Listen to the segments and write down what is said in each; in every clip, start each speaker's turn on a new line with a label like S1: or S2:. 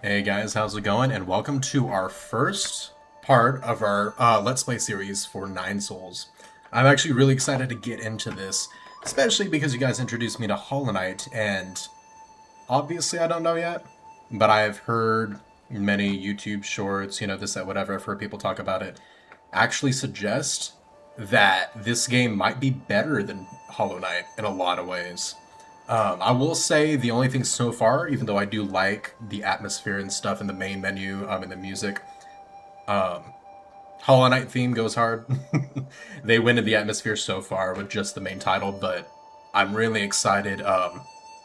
S1: Hey guys, how's it going? And welcome to our first part of our Let's Play series for Nine Souls. I'm actually really excited to get into this, especially because you guys introduced me to Hollow Knight, and obviously I don't know yet, but I've heard many YouTube shorts, this, that, whatever, I've heard people talk about it, actually suggest that this game might be better than Hollow Knight in a lot of ways. I will say the only thing so far, even though I do like the atmosphere and stuff in the main menu, and the music, um, Hollow Knight theme goes hard. They win in the atmosphere so far with just the main title, but I'm really excited.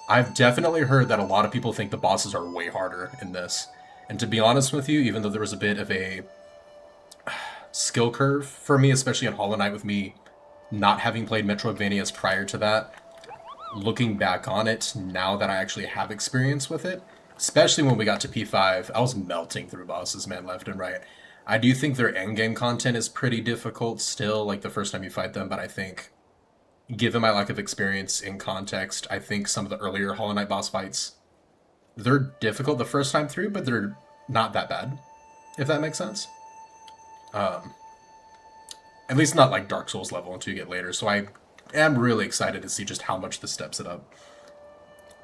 S1: I've definitely heard that a lot of people think the bosses are way harder in this. And to be honest with you, even though there was a bit of a skill curve for me, especially in Hollow Knight with me not having played Metroidvanias prior to that, looking back on it now that I actually have experience with it, especially when we got to P5, I was melting through bosses, man, left and right. I do think their endgame content is pretty difficult still, like the first time you fight them, but I think, given my lack of experience in context, I think some of the earlier Hollow Knight boss fights, they're difficult the first time through, but they're not that bad, if that makes sense. Um, at least not like Dark Souls level until you get later, so I am really excited to see just how much this steps it up.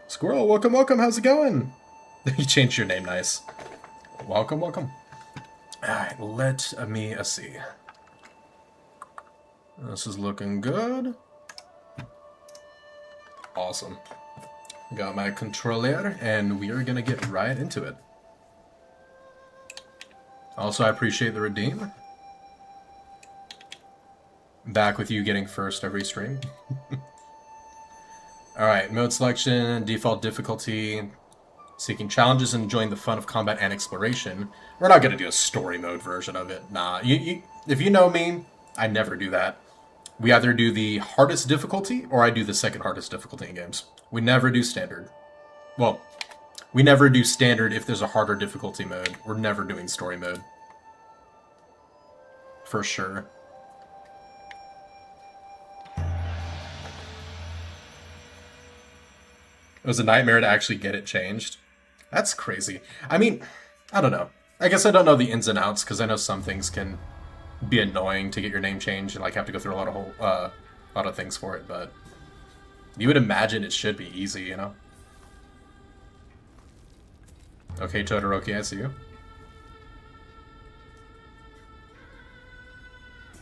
S1: Squirrel, welcome, welcome. How's it going? You changed your name, nice. Welcome, welcome. All right, let me see. This is looking good. Awesome. Got my controller, and we are gonna get right into it. Also, I appreciate the redeem. Back with you getting first every stream. Alright, mode selection, default difficulty, seeking challenges and enjoying the fun of combat and exploration. We're not going to do a story mode version of it. Nah, if you know me, I never do that. We either do the hardest difficulty or I do the second hardest difficulty in games. We never do standard. Well, we never do standard if there's a harder difficulty mode. We're never doing story mode. For sure. It was a nightmare to actually get it changed. That's crazy. I mean, I don't know. I guess I don't know the ins and outs because I know some things can be annoying to get your name changed and like have to go through a lot of things for it. But you would imagine it should be easy, you know? Okay, Todoroki, I see you.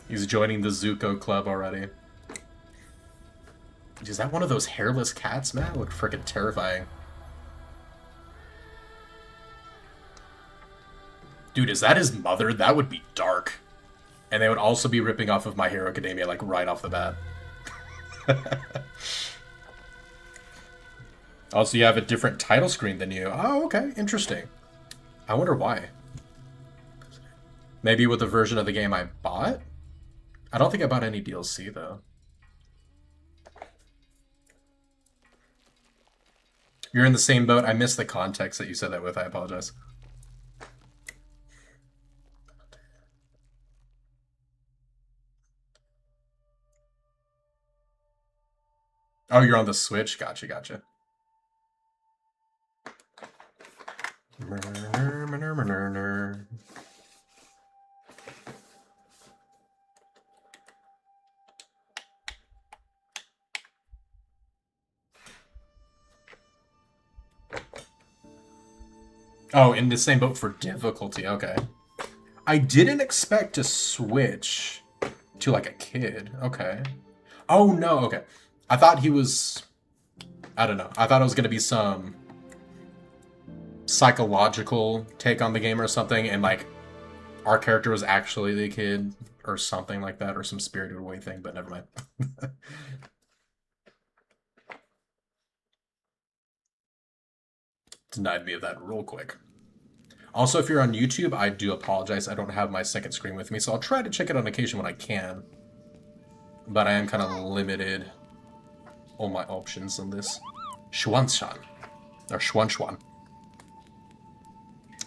S1: He's joining the Zuko club already. Is that one of those hairless cats, man? Look freaking terrifying. Dude, is that his mother? That would be dark. And they would also be ripping off of My Hero Academia, like, right off the bat. Also, you have a different title screen than you. Oh, okay. Interesting. I wonder why. Maybe with the version of the game I bought? I don't think I bought any DLC, though. You're in the same boat. I missed the context that you said that with. I apologize. Oh, you're on the Switch? Gotcha, gotcha. Oh, in the same boat for difficulty. Okay. I didn't expect to switch to like a kid. Okay. Oh no. Okay. I thought he was. I don't know. I thought it was gonna be some psychological take on the game or something, and like our character was actually the kid or something like that, or some Spirited Away thing. But never mind. Denied me of that real quick. Also, if you're on YouTube, I do apologize. I don't have my second screen with me, so I'll try to check it on occasion when I can. But I am kind of limited on my options in this. Schwanshan. Or Schwanschwan.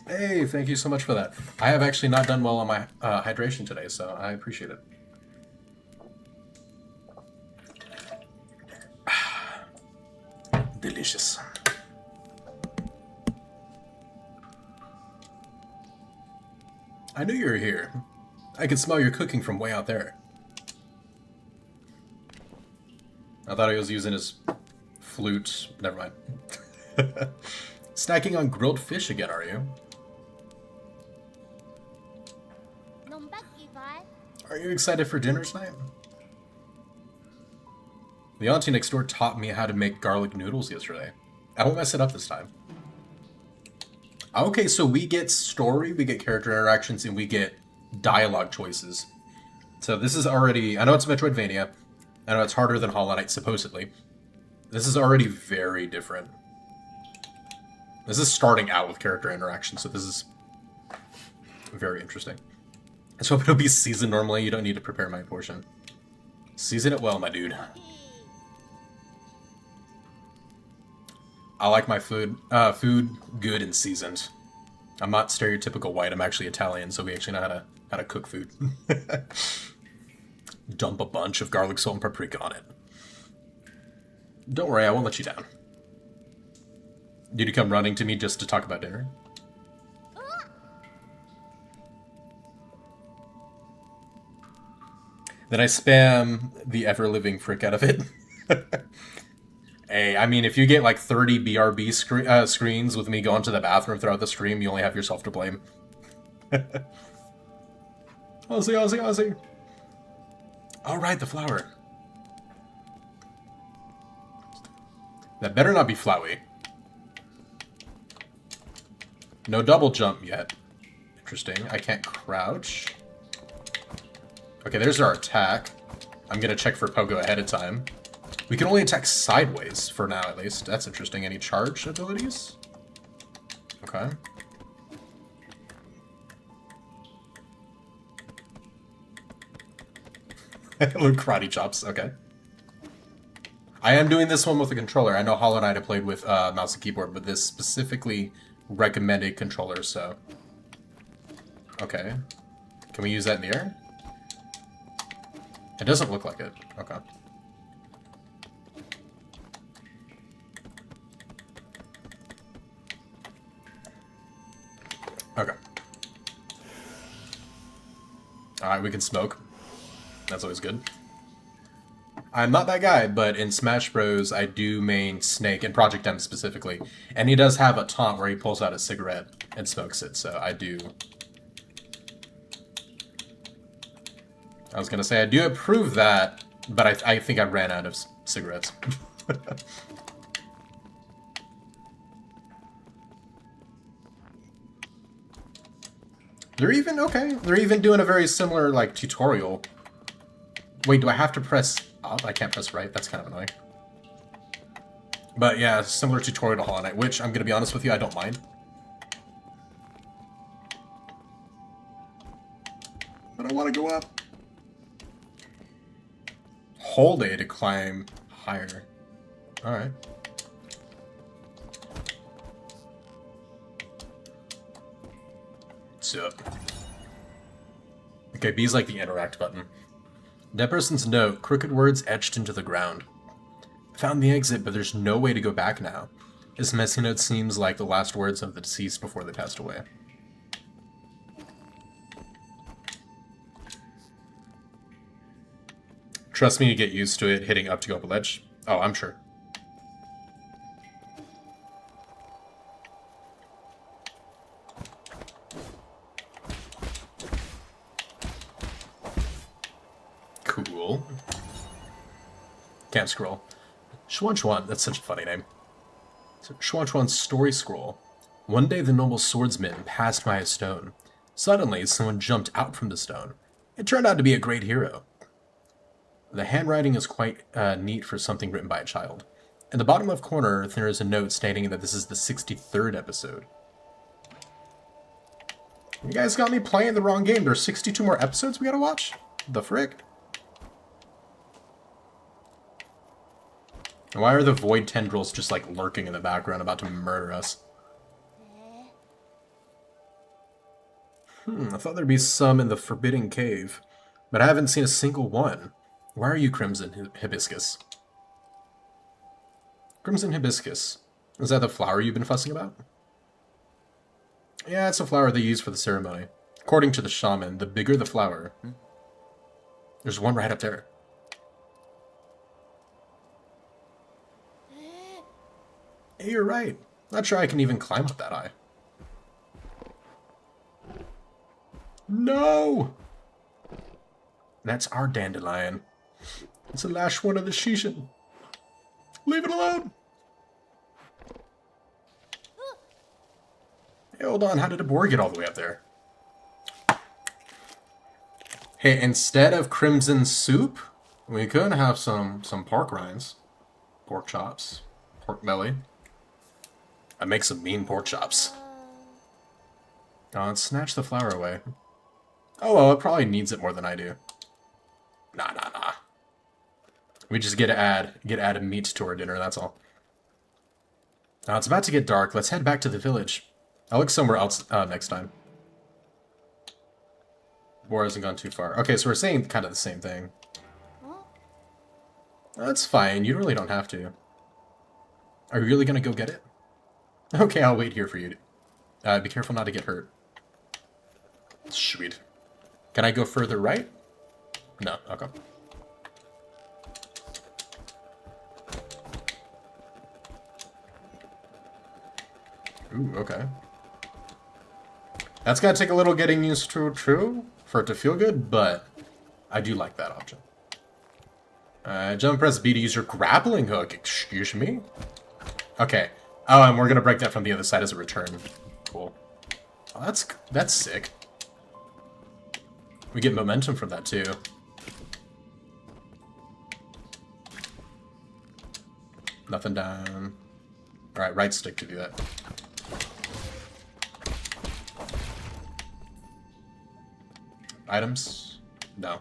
S1: Hey, thank you so much for that. I have actually not done well on my hydration today, so I appreciate it. Delicious. I knew you were here. I could smell your cooking from way out there. I thought he was using his flute. Never mind. Snacking on grilled fish again, are you? Are you excited for dinner tonight? The auntie next door taught me how to make garlic noodles yesterday. I won't mess it up this time. Okay, so we get story, we get character interactions, and we get dialogue choices. So this is already... I know it's Metroidvania. I know it's harder than Hollow Knight, supposedly. This is already very different. This is starting out with character interaction, so this is very interesting. I just hope it'll be seasoned normally. You don't need to prepare my portion. Season it well, my dude. I like my food good and seasoned. I'm not stereotypical white. I'm actually Italian, so we actually know how to cook food. Dump a bunch of garlic, salt, and paprika on it. Don't worry, I won't let you down. Did you come running to me just to talk about dinner? Then I spam the ever-living frick out of it. Hey, I mean, if you get like 30 BRB screens with me going to the bathroom throughout the stream, you only have yourself to blame. Ozzy, Ozzy, Ozzy. Alright, the flower. That better not be Flowey. No double jump yet. Interesting. I can't crouch. Okay, there's our attack. I'm gonna check for Pogo ahead of time. We can only attack sideways, for now at least. That's interesting. Any charge abilities? Okay. Little karate chops, okay. I am doing this one with a controller. I know Hollow Knight I played with mouse and keyboard, but this specifically recommended controller, so... Okay. Can we use that in the air? It doesn't look like it. Okay. Okay. Alright, we can smoke. That's always good. I'm not that guy, but in Smash Bros. I do main Snake, and Project M specifically. And he does have a taunt where he pulls out a cigarette and smokes it, so I do... I was gonna say, I do approve that, but I think I ran out of cigarettes. They're even doing a very similar, like, tutorial. Wait, do I have to press up? I can't press right, that's kind of annoying. But yeah, similar tutorial to Hollow Knight, which, I'm gonna be honest with you, I don't mind. But I want to go up. Hold A to climb higher. Alright. So. Okay, B's like the interact button. Dead person's note, crooked words etched into the ground. Found the exit, but there's no way to go back now. This messy note seems like the last words of the deceased before they passed away. Trust me, you get used to it hitting up to go up a ledge. Oh, I'm sure. Cool. Can't scroll. Xuan Xuan, that's such a funny name. So, Xuan Xuan's story scroll. One day the noble swordsman passed by a stone. Suddenly, someone jumped out from the stone. It turned out to be a great hero. The handwriting is quite neat for something written by a child. In the bottom left corner, there is a note stating that this is the 63rd episode. You guys got me playing the wrong game. There's 62 more episodes we gotta watch? The frick? Why are the void tendrils just like lurking in the background about to murder us? I thought there'd be some in the Forbidden Cave, but I haven't seen a single one. Why are you Crimson Hibiscus? Crimson Hibiscus. Is that the flower you've been fussing about? Yeah, it's a flower they use for the ceremony. According to the shaman, the bigger the flower... There's one right up there. Hey, you're right. Not sure I can even climb up that high. No! That's our dandelion. It's the last one of the season. Leave it alone! Hey, hold on. How did a boar get all the way up there? Hey, instead of crimson soup, we could have some pork rinds. Pork chops. Pork belly. I make some mean pork chops. Oh, let's snatch the flower away. Oh, well, it probably needs it more than I do. Nah. We just get to add meat to our dinner, that's all. Now, it's about to get dark. Let's head back to the village. I'll look somewhere else next time. War hasn't gone too far. Okay, so we're saying kind of the same thing. That's fine. You really don't have to. Are you really going to go get it? Okay, I'll wait here for you. Be careful not to get hurt. Sweet. Can I go further right? No, okay. Ooh, okay. That's gonna take a little getting used to, true, for it to feel good, but I do like that option. Jump and press B to use your grappling hook. Excuse me? Okay. Oh, and we're gonna break that from the other side as a return. Cool. Oh, that's sick. We get momentum from that, too. Nothing down. Alright, right stick to do that. Items? No.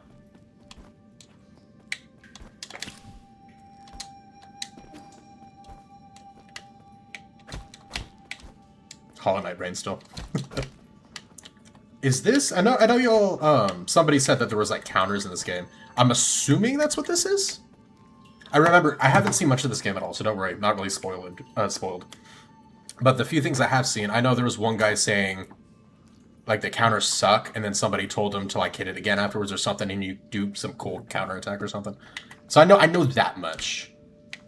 S1: Hollow Knight brain still. Is this... I know you all... somebody said that there was, like, counters in this game. I'm assuming that's what this is? I remember... I haven't seen much of this game at all, so don't worry. Not really spoiled. But the few things I have seen, I know there was one guy saying, like, the counters suck, and then somebody told him to, like, hit it again afterwards or something, and you do some cool counter attack or something. So I know that much.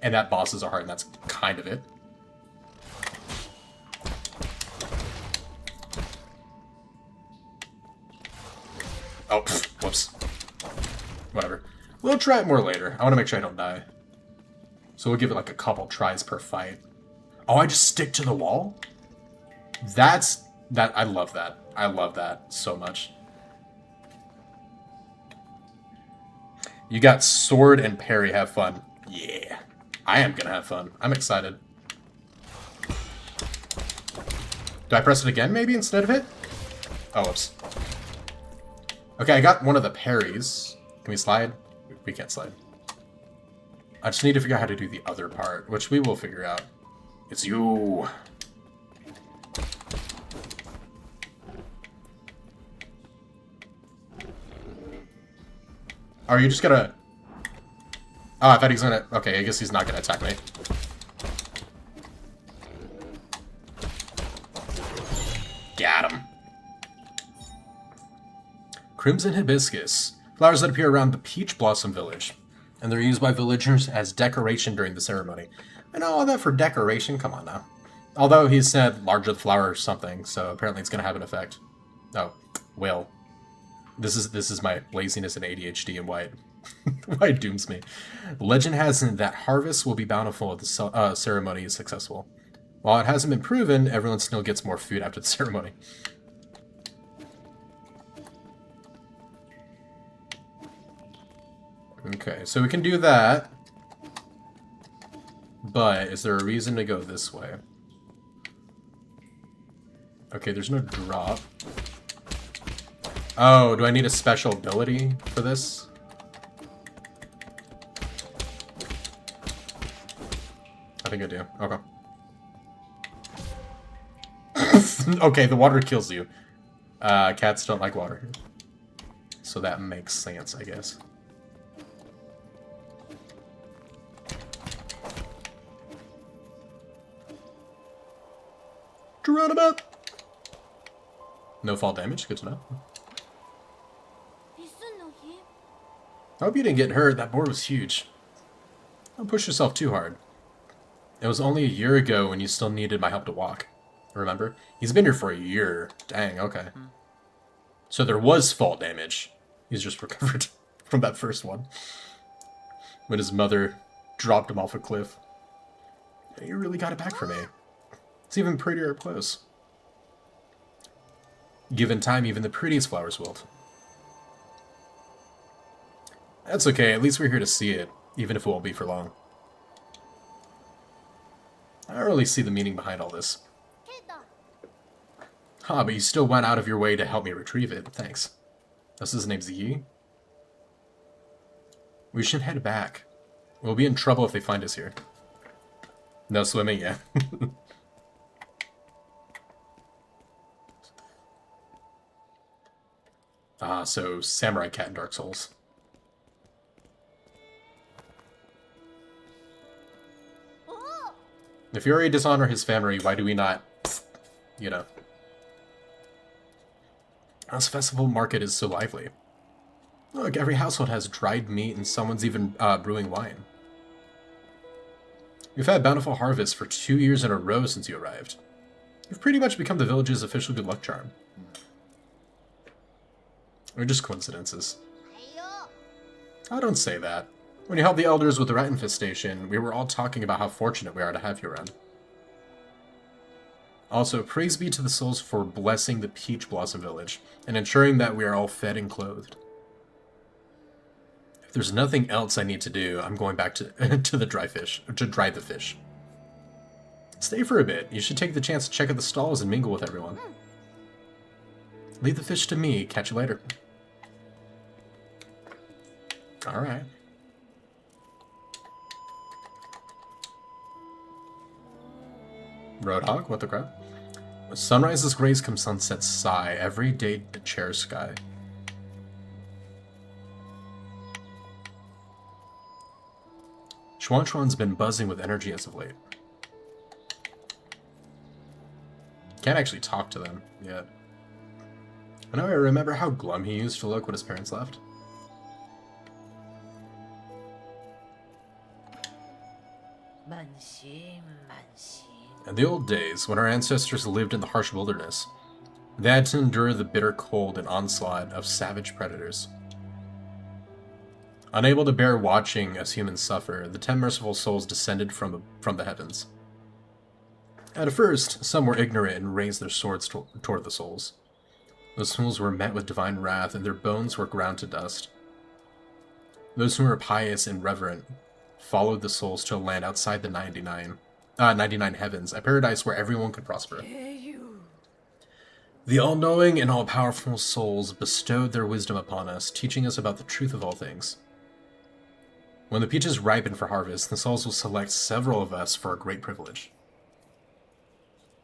S1: And that bosses are hard, and that's kind of it. Oh, whoops. Whatever. We'll try it more later. I want to make sure I don't die. So we'll give it like a couple tries per fight. Oh, I just stick to the wall? I love that. I love that so much. You got sword and parry. Have fun. Yeah. I am gonna have fun. I'm excited. Do I press it again maybe instead of it? Oh, whoops. Okay, I got one of the parries. Can we slide? We can't slide. I just need to figure out how to do the other part, which we will figure out. It's you. Are you just gonna... Oh, I thought he was gonna... Okay, I guess he's not gonna attack me. Got him. Crimson Hibiscus. Flowers that appear around the Peach Blossom Village. And they're used by villagers as decoration during the ceremony. And all that for decoration? Come on now. Although he said larger the flower or something, so apparently it's going to have an effect. Oh, well. This is my laziness and ADHD and why it dooms me. Legend has it that harvest will be bountiful if the ceremony is successful. While it hasn't been proven, everyone still gets more food after the ceremony. Okay, so we can do that. But is there a reason to go this way? Okay, there's no drop. Oh, do I need a special ability for this? I think I do. Okay. Okay, the water kills you. Cats don't like water. So that makes sense, I guess. Geronimo! No fall damage, good to know. I hope you didn't get hurt. That board was huge. Don't push yourself too hard. It was only a year ago when you still needed my help to walk. Remember? He's been here for a year. Dang, okay. So there was fall damage. He's just recovered from that first one. When his mother dropped him off a cliff. You really got it back for me. It's even prettier up close. Given time, even the prettiest flowers wilt. That's okay, at least we're here to see it, even if it won't be for long. I don't really see the meaning behind all this. Huh, but you still went out of your way to help me retrieve it. Thanks. This his name's Yi? We should head back. We'll be in trouble if they find us here. No swimming, yeah. So Samurai Cat in Dark Souls. If you already dishonor his family, why do we not, you know? This festival market is so lively. Look, every household has dried meat and someone's even brewing wine. We've had bountiful harvests for 2 years in a row since you arrived. You've pretty much become the village's official good luck charm. Or just coincidences. I don't say that. When you helped the elders with the rat infestation, we were all talking about how fortunate we are to have you around. Also, praise be to the souls for blessing the Peach Blossom Village and ensuring that we are all fed and clothed. If there's nothing else I need to do, I'm going back to the dry the fish. Stay for a bit. You should take the chance to check out the stalls and mingle with everyone. Leave the fish to me. Catch you later. Alright. Roadhog, what the crap? Sunrises grace come sunsets sigh, every day the chair sky. Chuan-Chuan's been buzzing with energy as of late. Can't actually talk to them yet. I know I remember how glum he used to look when his parents left. In the old days, when our ancestors lived in the harsh wilderness, they had to endure the bitter cold and onslaught of savage predators. Unable to bear watching as humans suffer, the 10 merciful souls descended from the heavens. At first, some were ignorant and raised their swords toward the souls. The souls were met with divine wrath, and their bones were ground to dust. Those who were pious and reverent followed the souls to a land outside the 99 heavens, a paradise where everyone could prosper. The all-knowing and all-powerful souls bestowed their wisdom upon us, teaching us about the truth of all things. When the peaches ripen for harvest, the souls will select several of us for a great privilege.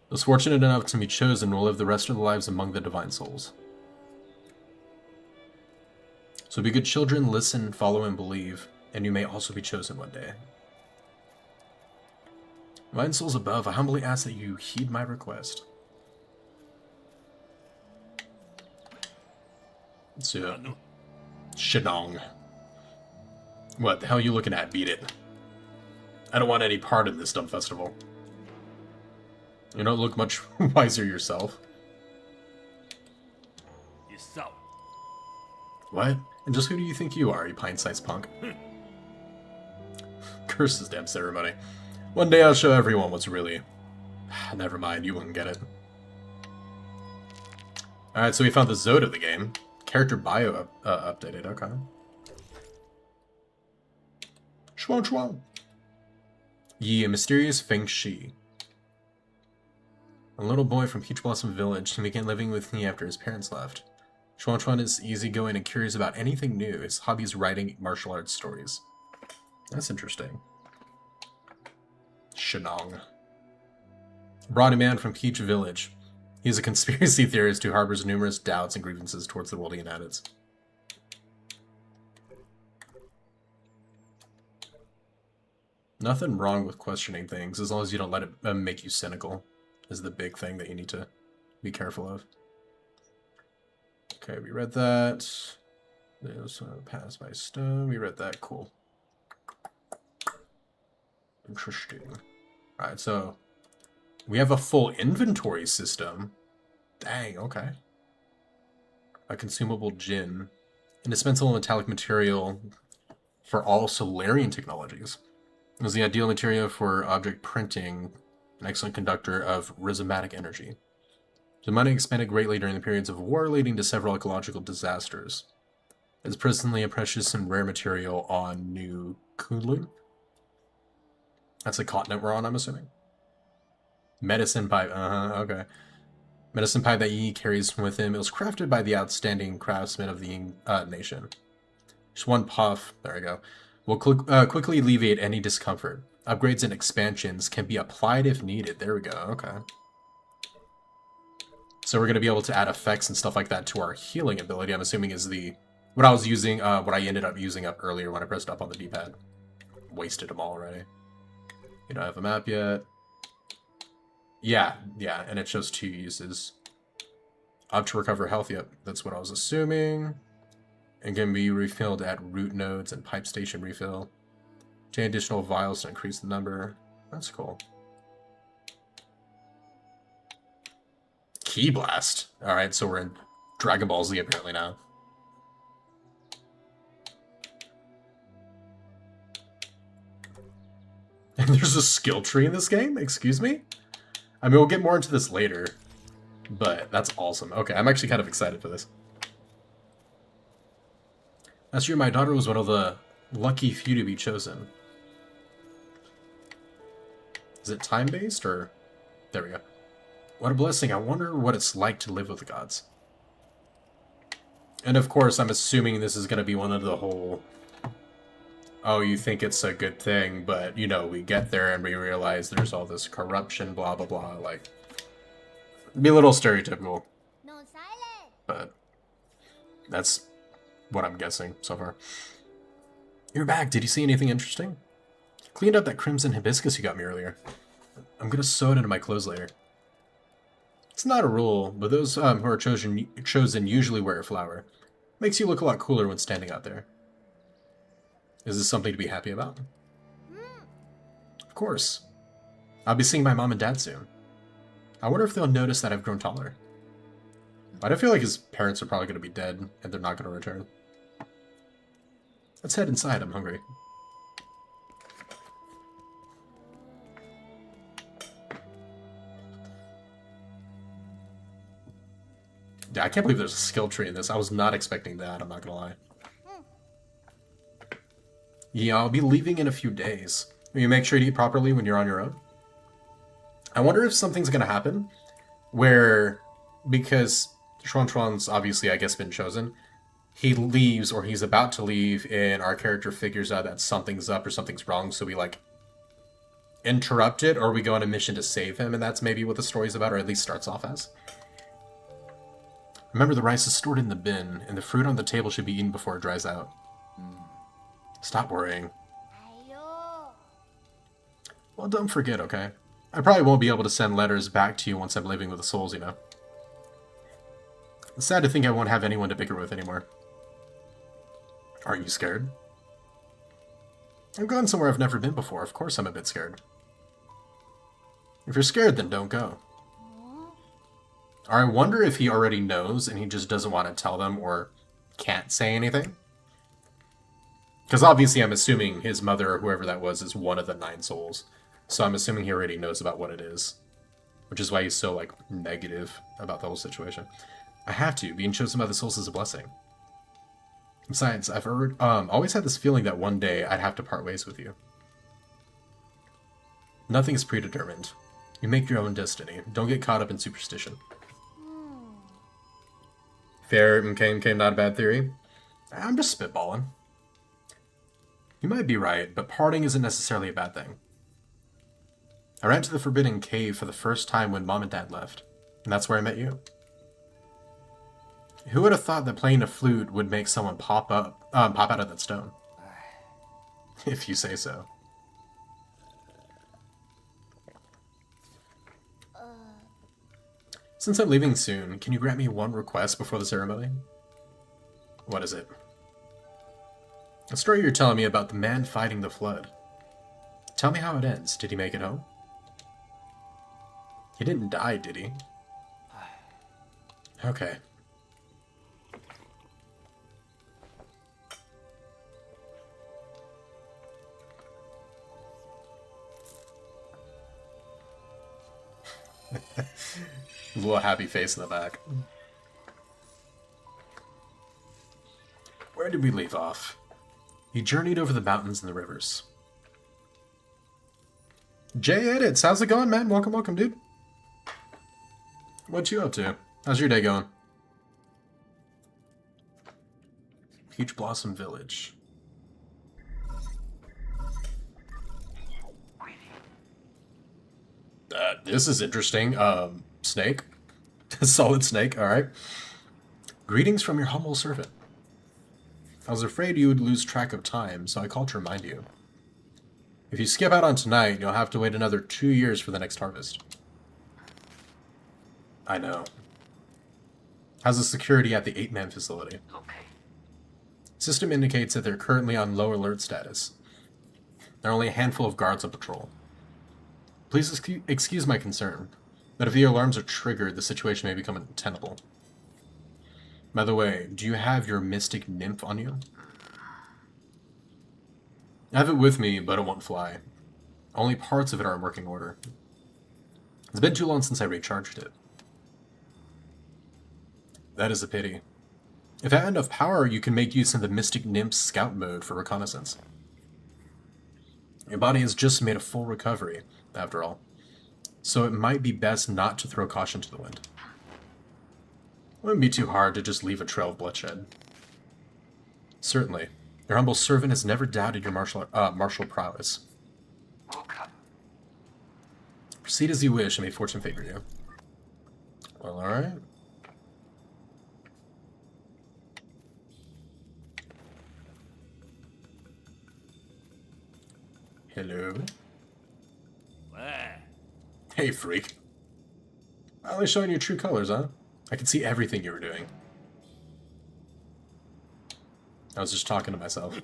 S1: Those fortunate enough to be chosen will live the rest of their lives among the divine souls. So be good children, listen, follow, and believe, and you may also be chosen one day. Divine souls above, I humbly ask that you heed my request. Let's see it. Shadong. What the hell are you looking at? Beat it. I don't want any part in this dumb festival. You don't look much wiser yourself. What? And just who do you think you are, you pint-sized punk? Curse this damn ceremony. One day I'll show everyone what's really... Never mind, you wouldn't get it. Alright, so we found the Zode of the game. Character bio updated, okay. Chuan-Chuan. Yi, a mysterious Feng Shi. A little boy from Peach Blossom Village who began living with me after his parents left. Chuan-Chuan is easygoing and curious about anything new. His hobby is writing martial arts stories. That's interesting. Shenong. Brought a man from Peach Village. He's a conspiracy theorist who harbors numerous doubts and grievances towards the world he inhabits. Nothing wrong with questioning things, as long as you don't let it make you cynical, is the big thing that you need to be careful of. Okay, we read that. This passed by stone. We read that. Cool. Interesting. Alright, so we have a full inventory system. Dang, okay. A consumable gin. Indispensable metallic material for all Solarian technologies. It was the ideal material for object printing, an excellent conductor of rhizomatic energy. The money expanded greatly during the periods of war, leading to several ecological disasters. It's presently a precious and rare material on New Kunlun. That's the continent we're on, I'm assuming. Medicine pipe, okay. Medicine pipe that Yi carries with him. It was crafted by the outstanding craftsmen of the nation. Just one puff, there we go, will quickly alleviate any discomfort. Upgrades and expansions can be applied if needed. There we go, okay. So we're going to be able to add effects and stuff like that to our healing ability, I'm assuming is what I was using, what I ended up using up earlier when I pressed up on the D-pad. Wasted them all already. You don't have a map yet. Yeah, and it shows 2 uses. Up to recover health, yep, that's what I was assuming. And can be refilled at root nodes and pipe station refill. 10 additional vials to increase the number. That's cool. Key Blast. Alright, so we're in Dragon Ball Z apparently now. And there's a skill tree in this game? Excuse me? I mean, we'll get more into this later. But that's awesome. Okay, I'm actually kind of excited for this. Last year, my daughter was one of the lucky few to be chosen. Is it time-based, or... There we go. What a blessing. I wonder what it's like to live with the gods. And of course, I'm assuming this is going to be one of the whole... Oh, you think it's a good thing, but, you know, we get there and we realize there's all this corruption, blah, blah, blah. Like, be a little stereotypical.
S2: No silence.
S1: But that's what I'm guessing so far. You're back. Did you see anything interesting? Cleaned up that crimson hibiscus you got me earlier. I'm going to sew it into my clothes later. It's not a rule, but those who are chosen usually wear a flower. Makes you look a lot cooler when standing out there. Is this something to be happy about? Of course. I'll be seeing my mom and dad soon. I wonder if they'll notice that I've grown taller. But I feel like his parents are probably going to be dead, and they're not going to return. Let's head inside, I'm hungry. Yeah, I can't believe there's a skill tree in this. I was not expecting that, I'm not going to lie. Yeah, I'll be leaving in a few days. Will you make sure to eat properly when you're on your own? I wonder if something's going to happen where, because Chuan's obviously, I guess, been chosen, he leaves or he's about to leave and our character figures out that something's up or something's wrong, so we, like, interrupt it or we go on a mission to save him, and that's maybe what the story's about, or at least starts off as. Remember, the rice is stored in the bin, and the fruit on the table should be eaten before it dries out. Stop worrying.
S2: Ayo.
S1: Well, don't forget, okay? I probably won't be able to send letters back to you once I'm living with the souls, you know? It's sad to think I won't have anyone to bicker with anymore. Aren't you scared? I'm going somewhere I've never been before. Of course I'm a bit scared. If you're scared, then don't go. Or I wonder if he already knows and he just doesn't want to tell them or can't say anything. Because obviously I'm assuming his mother or whoever that was is one of the 9 souls. So I'm assuming he already knows about what it is. Which is why he's so, like, negative about the whole situation. I have to. Being chosen by the souls is a blessing. Besides, I've always had this feeling that one day I'd have to part ways with you. Nothing is predetermined. You make your own destiny. Don't get caught up in superstition. Fair, okay, not a bad theory. I'm just spitballing. You might be right, but parting isn't necessarily a bad thing. I ran to the Forbidden Cave for the first time when Mom and Dad left, and that's where I met you. Who would have thought that playing a flute would make someone pop out of that stone? If you say so. Since I'm leaving soon, can you grant me one request before the ceremony? What is it? The story you're telling me about the man fighting the flood. Tell me how it ends. Did he make it home? He didn't die, did he? Okay. A little happy face in the back. Where did we leave off? He journeyed over the mountains and the rivers. Jay Edits, how's it going, man? Welcome, welcome, dude. What you up to? How's your day going? Peach Blossom Village. This is interesting. Snake. Solid snake, alright. Greetings from your humble servant. I was afraid you would lose track of time, so I called to remind you. If you skip out on tonight, you'll have to wait another 2 years for the next harvest. I know. How's the security at the 8-man facility?
S3: Okay.
S1: System indicates that they're currently on low alert status. There are only a handful of guards on patrol. Please excuse my concern, but if the alarms are triggered, the situation may become untenable. By the way, do you have your mystic nymph on you? I have it with me, but it won't fly. Only parts of it are in working order. It's been too long since I recharged it. That is a pity. If I had enough power, you can make use of the Mystic Nymph Scout mode for reconnaissance. Your body has just made a full recovery, after all, so it might be best not to throw caution to the wind. It wouldn't be too hard to just leave a trail of bloodshed. Certainly. Your humble servant has never doubted your martial prowess.
S3: Welcome.
S1: Proceed as you wish, and may fortune favor you. Well, alright. Hello? Hey, freak. Finally showing your true colors, huh? I can see everything you were doing. I was just talking to myself.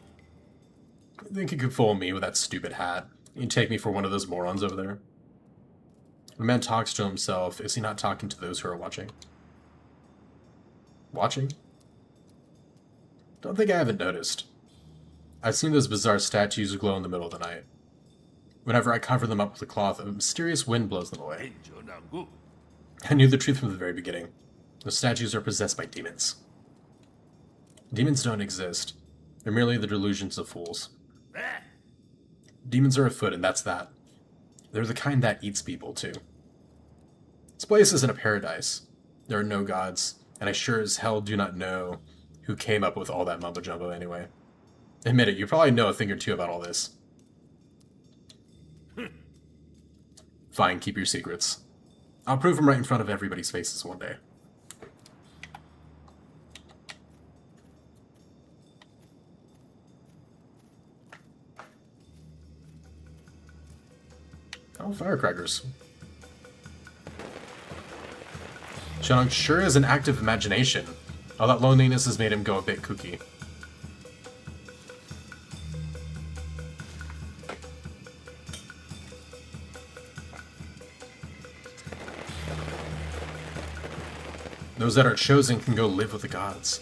S1: I think you could fool me with that stupid hat. You take me for one of those morons over there. When a man talks to himself, is he not talking to those who are watching? Watching? Don't think I haven't noticed. I've seen those bizarre statues glow in the middle of the night. Whenever I cover them up with a cloth, a mysterious wind blows them away. I knew the truth from the very beginning. The statues are possessed by demons. Demons don't exist. They're merely the delusions of fools. Demons are afoot, and that's that. They're the kind that eats people, too. This place isn't a paradise. There are no gods, and I sure as hell do not know who came up with all that mumbo-jumbo anyway. Admit it, you probably know a thing or two about all this. Fine, keep your secrets. I'll prove them right in front of everybody's faces one day. Oh, firecrackers. Xianong sure has an active imagination. All that loneliness has made him go a bit kooky. Those that are chosen can go live with the gods.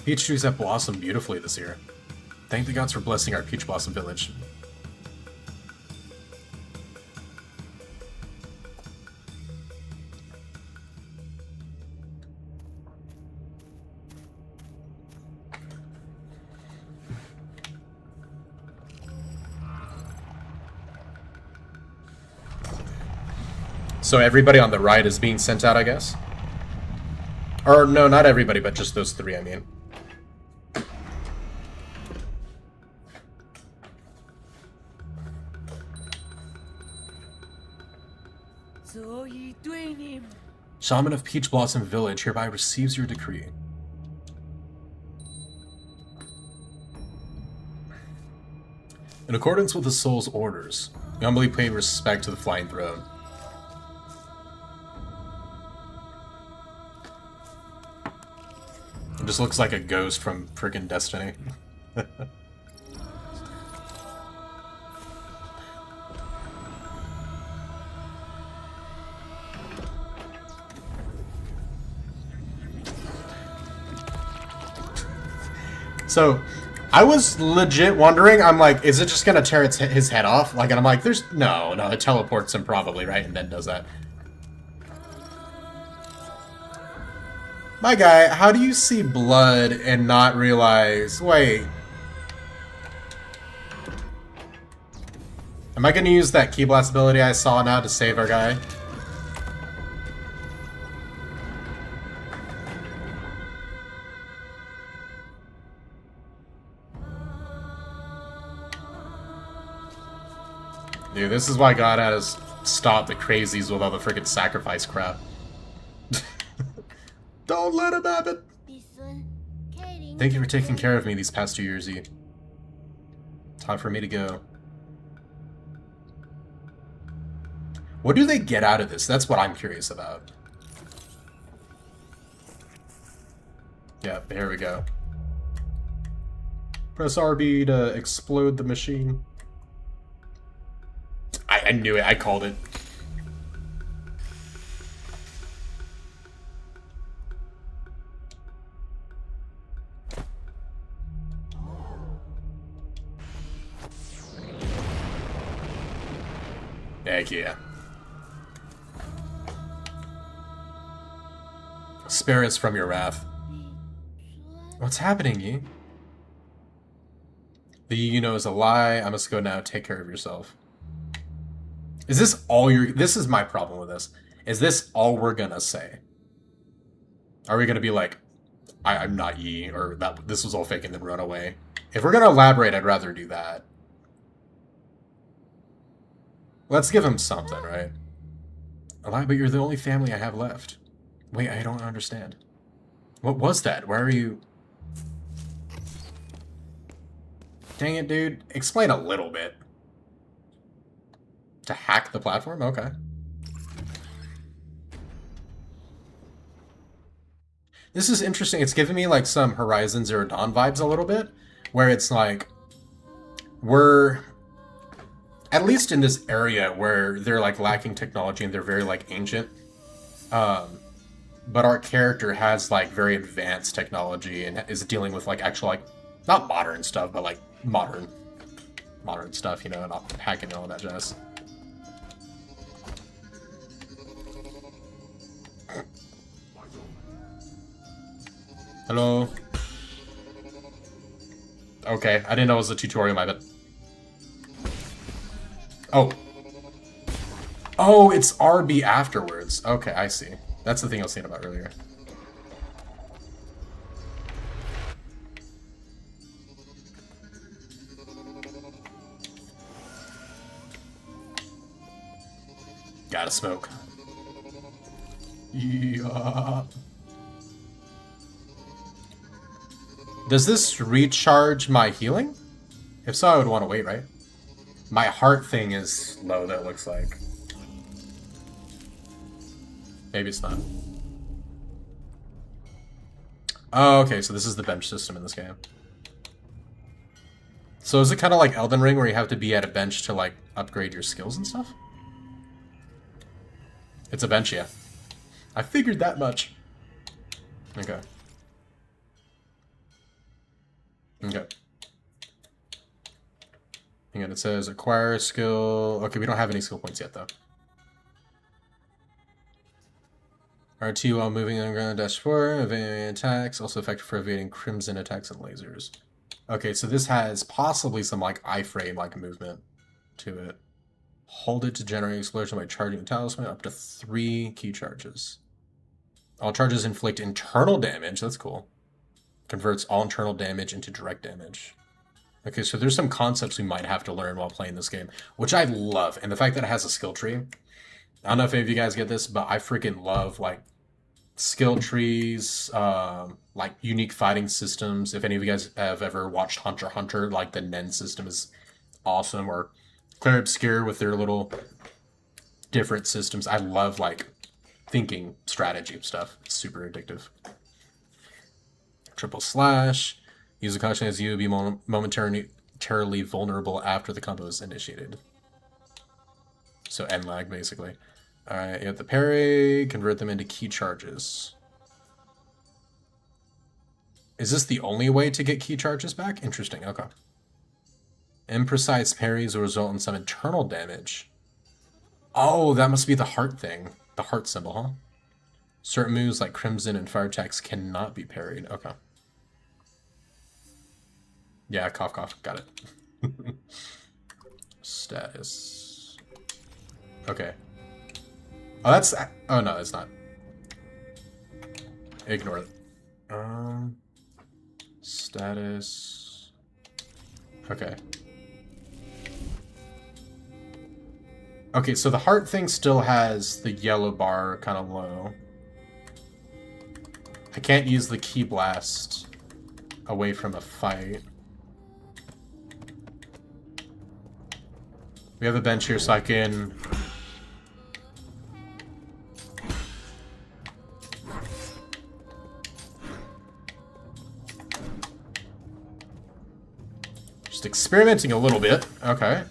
S1: Peach trees have blossomed beautifully this year. Thank the gods for blessing our Peach Blossom Village. So everybody on the right is being sent out, I guess? Or no, not everybody, but just those three, I mean. Shaman of Peach Blossom Village hereby receives your decree. In accordance with the soul's orders, we humbly pay respect to the Flying Throne. It just looks like a ghost from freaking Destiny. So, I was legit wondering, I'm like, is it just gonna tear his head off? Like, and I'm like, there's... No, it teleports him probably, right? And then does that. My guy, how do you see blood and not realize... Wait. Am I gonna use that Ki Blast ability I saw now to save our guy? Dude, this is why God has stopped the crazies with all the freaking sacrifice crap. Don't let him happen! Thank you for taking care of me these past 2 years, E. Time for me to go. What do they get out of this? That's what I'm curious about. Yeah, here we go. Press RB to explode the machine. I knew it. I called it. Heck yeah. Spare us from your wrath. What's happening, Yi? The you know is a lie. I must go now. Take care of yourself. Is this all you're... This is my problem with this. Is this all we're gonna say? Are we gonna be like, I'm not Yi, or that this was all fake and then run away? If we're gonna elaborate, I'd rather do that. Let's give him something, right? A lie, but you're the only family I have left. Wait, I don't understand. What was that? Why are you... Dang it, dude. Explain a little bit. To hack the platform? Okay. This is interesting. It's giving me like some Horizon Zero Dawn vibes a little bit, where it's like, we're, at least in this area where they're like lacking technology and they're very like ancient, but our character has like very advanced technology and is dealing with like actual like, not modern stuff, but like modern stuff, you know, not hacking and all that jazz. Hello? Okay, I didn't know it was a tutorial, my bad. Oh. Oh, it's RB afterwards. Okay, I see. That's the thing I was saying about earlier. Gotta smoke. Yeah. Does this recharge my healing? If so, I would want to wait, right? My heart thing is low, that looks like. Maybe it's not. Oh, okay, so this is the bench system in this game. So is it kind of like Elden Ring where you have to be at a bench to like upgrade your skills and stuff? It's a bench, yeah. I figured that much. Okay. Okay. Hang on, it says acquire skill. Okay, we don't have any skill points yet, though. RT while moving on ground, dash 4, evading attacks, also effective for evading crimson attacks and lasers. Okay, so this has possibly some, like, iframe, like, movement to it. Hold it to generate explosion by charging the talisman, up to 3 key charges. All charges inflict internal damage, that's cool. Converts all internal damage into direct damage. Okay, so there's some concepts we might have to learn while playing this game, which I love. And the fact that it has a skill tree. I don't know if any of you guys get this, but I freaking love, like, skill trees, like, unique fighting systems. If any of you guys have ever watched Hunter x Hunter, like, the Nen system is awesome. Or Clair Obscur with their little different systems. I love, like, thinking strategy stuff. It's super addictive. Triple slash. Use a caution as you be momentarily vulnerable after the combo is initiated. So end lag, basically. Alright, you have the parry. Convert them into key charges. Is this the only way to get key charges back? Interesting, okay. Imprecise parries will result in some internal damage. Oh, that must be the heart thing. The heart symbol, huh? Certain moves like Crimson and Fire attacks cannot be parried. Okay. Yeah, cough, cough. Got it. Status. Okay. Oh, that's... Oh, no, it's not. Ignore it. Status. Okay. Okay, so the heart thing still has the yellow bar kind of low. I can't use the Ki Blast away from a fight. We have a bench here, so I can... Just experimenting a little bit. Okay.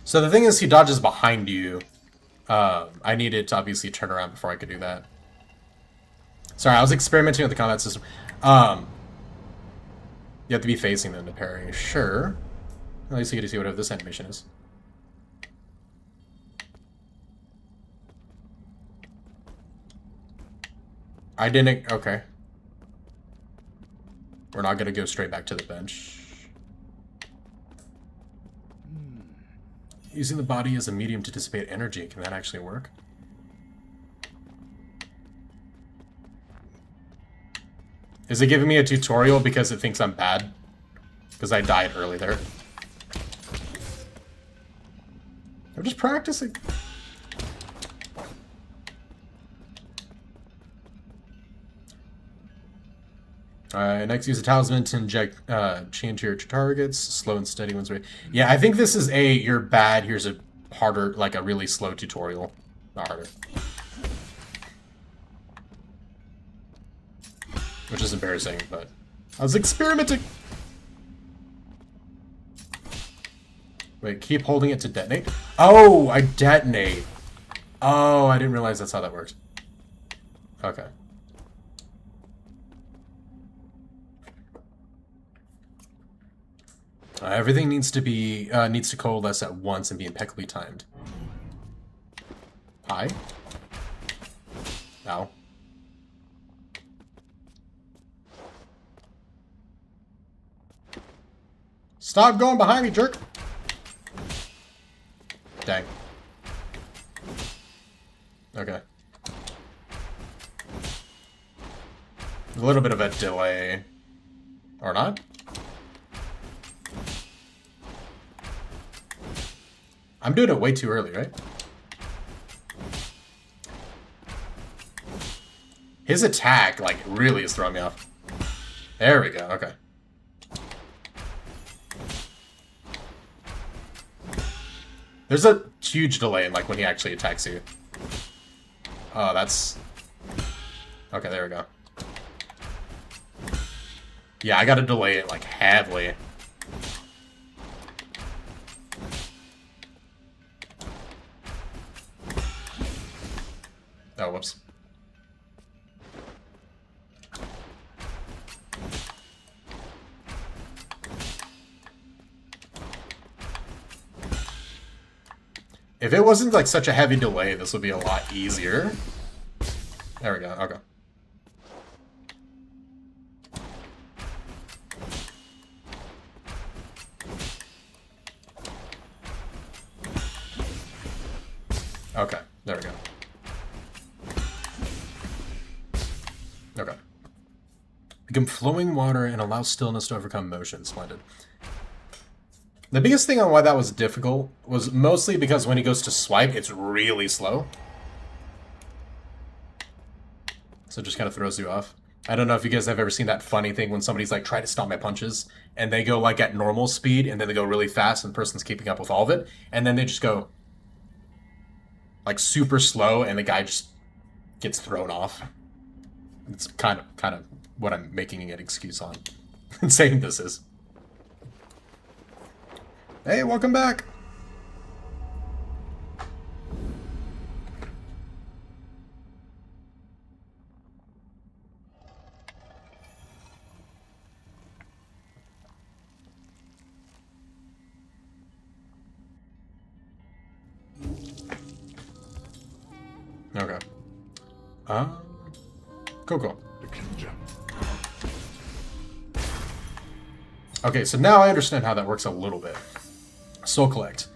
S1: So the thing is, he dodges behind you. I needed to obviously turn around before I could do that. Sorry, I was experimenting with the combat system. You have to be facing them to parry. Sure. At least you get to see whatever this animation is. I didn't... Okay. We're not going to go straight back to the bench. Using the body as a medium to dissipate energy. Can that actually work? Is it giving me a tutorial because it thinks I'm bad? Because I died early there. I'm just practicing. Alright, next use a talisman to inject chi into your targets. Slow and steady ones. Yeah, I think this is a you're bad, here's a harder, like a really slow tutorial. Not harder. Which is embarrassing, but I was experimenting. Wait, keep holding it to detonate? Oh, I detonate. Oh, I didn't realize that's how that works. Okay. Everything needs to coalesce at once and be impeccably timed. Hi. Ow. Stop going behind me, jerk! Dang. Okay. A little bit of a delay. Or not? I'm doing it way too early, right? His attack, like, really is throwing me off. There we go, okay. There's a huge delay in, like, when he actually attacks you. Oh, that's... Okay, there we go. Yeah, I gotta delay it, like, heavily. Oh, whoops. If it wasn't like such a heavy delay, this would be a lot easier. There we go, okay. Okay, there we go. Okay. Become flowing water and allow stillness to overcome motion. Splendid. The biggest thing on why that was difficult was mostly because when he goes to swipe, it's really slow. So it just kind of throws you off. I don't know if you guys have ever seen that funny thing when somebody's like, try to stop my punches, and they go like at normal speed, and then they go really fast, and the person's keeping up with all of it, and then they just go like super slow, and the guy just gets thrown off. It's kind of what I'm making an excuse on and saying this is. Hey, welcome back. Okay. Cool. Okay, so now I understand how that works a little bit. Soul Collect.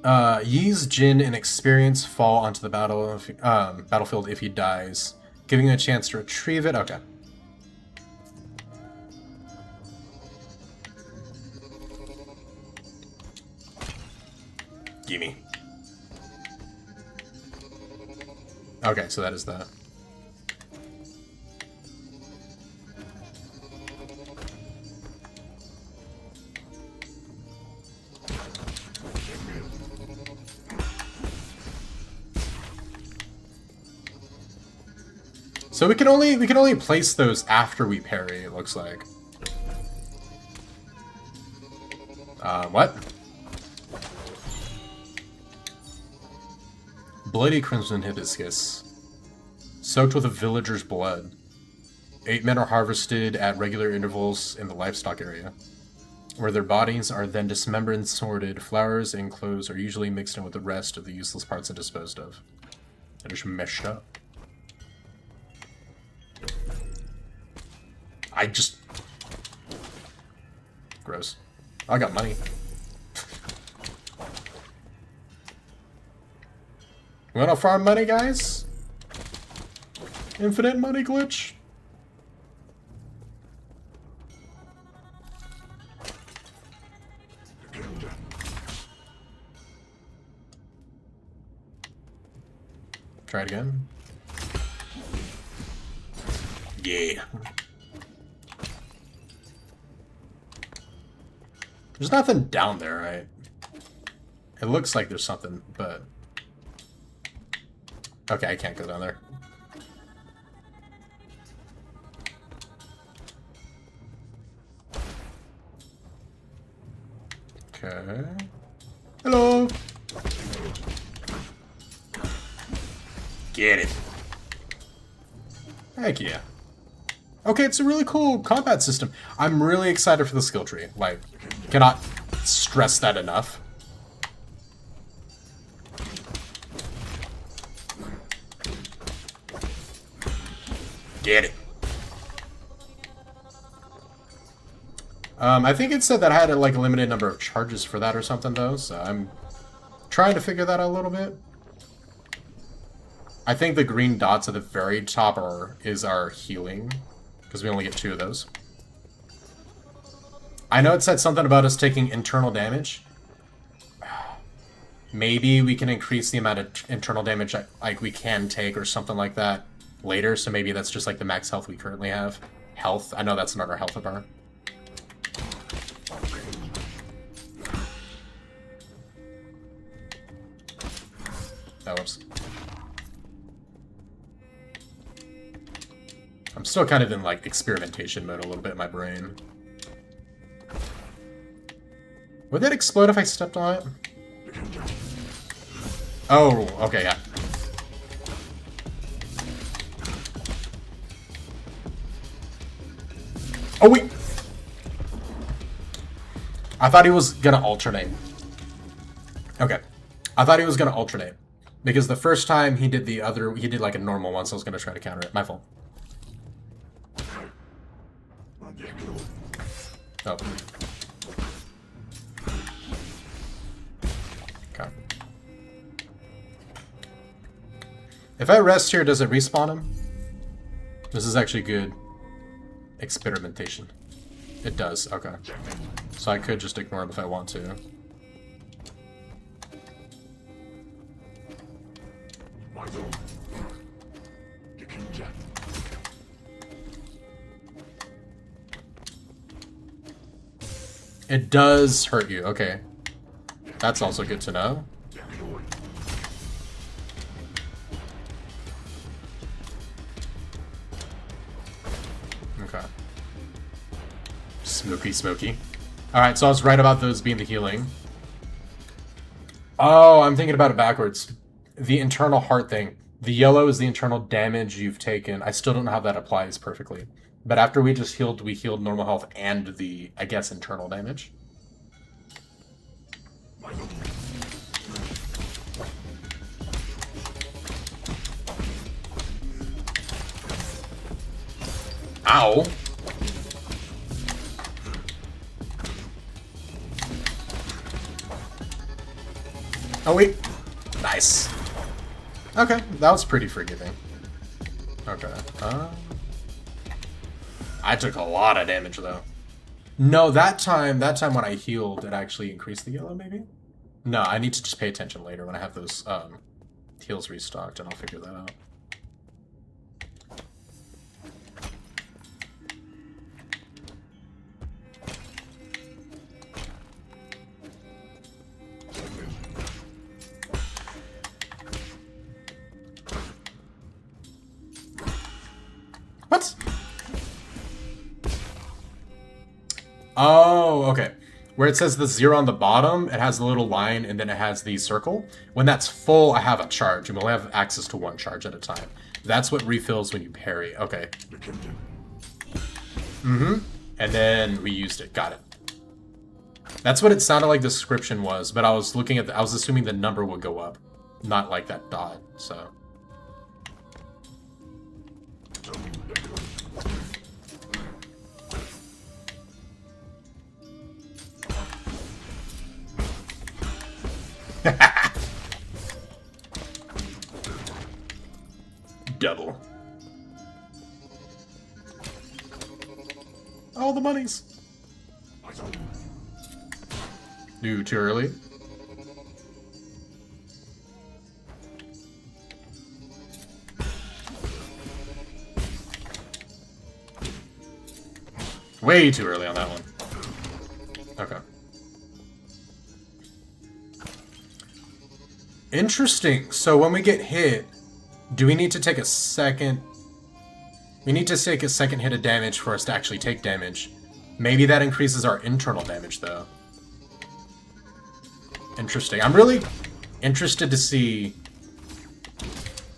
S1: Yi's Jin and experience fall onto the battlefield if he dies, giving you a chance to retrieve it. Okay. Gimme. Okay, so that is that. So we can only place those after we parry, it looks like. What? Bloody Crimson Hibiscus. Soaked with a villager's blood. 8 men are harvested at regular intervals in the livestock area, where their bodies are then dismembered and sorted. Flowers and clothes are usually mixed in with the rest of the useless parts and disposed of. They're just meshed up. Gross. I got money. You wanna farm money, guys? Infinite money glitch? Try it again. Yeah. There's nothing down there, right? It looks like there's something, but... Okay, I can't go down there. Okay. Hello! Get it. Heck yeah. Okay, it's a really cool combat system. I'm really excited for the skill tree. Like, cannot stress that enough. Get it. I think it said that I had like a limited number of charges for that or something though, so I'm trying to figure that out a little bit. I think the green dots at the very top is our healing, because we only get 2 of those. I know it said something about us taking internal damage. Maybe we can increase the amount of internal damage like we can take or something like that later, so maybe that's just like the max health we currently have. Health, I know that's not our health bar. Oh, whoops. I'm still kind of in like experimentation mode a little bit in my brain. Would that explode if I stepped on it? Oh, okay, yeah. Oh, wait! I thought he was gonna alternate. Okay. I thought he was gonna alternate. Because the first time he did he did like a normal one, so I was gonna try to counter it. My fault. Oh. Okay. If I rest here, does it respawn him? This is actually good experimentation. It does, okay. So I could just ignore him if I want to. It does hurt you, okay. That's also good to know. Okay. Smoky. Alright, so I was right about those being the healing. Oh, I'm thinking about it backwards. The internal heart thing. The yellow is the internal damage you've taken. I still don't know how that applies perfectly. But after we just healed, we healed normal health and the, I guess, internal damage. Ow. Oh, wait. Nice. Okay, that was pretty forgiving. Okay. I took a lot of damage, though. No, that time when I healed, it actually increased the yellow, maybe? No, I need to just pay attention later when I have those heals restocked, and I'll figure that out. What? Oh, okay. Where it says the 0 on the bottom, it has a little line, and then it has the circle. When that's full, I have a charge, and we'll have access to one charge at a time. That's what refills when you parry. Okay. Mm-hmm. And then we used it. Got it. That's what it sounded like the description was, but I was looking at I was assuming the number would go up, not like that dot, so... Double. All the monies. Ooh, too early. Way too early on that one. Okay. Interesting. So when we get hit, do we need to take a second... We need to take a second hit of damage for us to actually take damage. Maybe that increases our internal damage, though. Interesting. I'm really interested to see...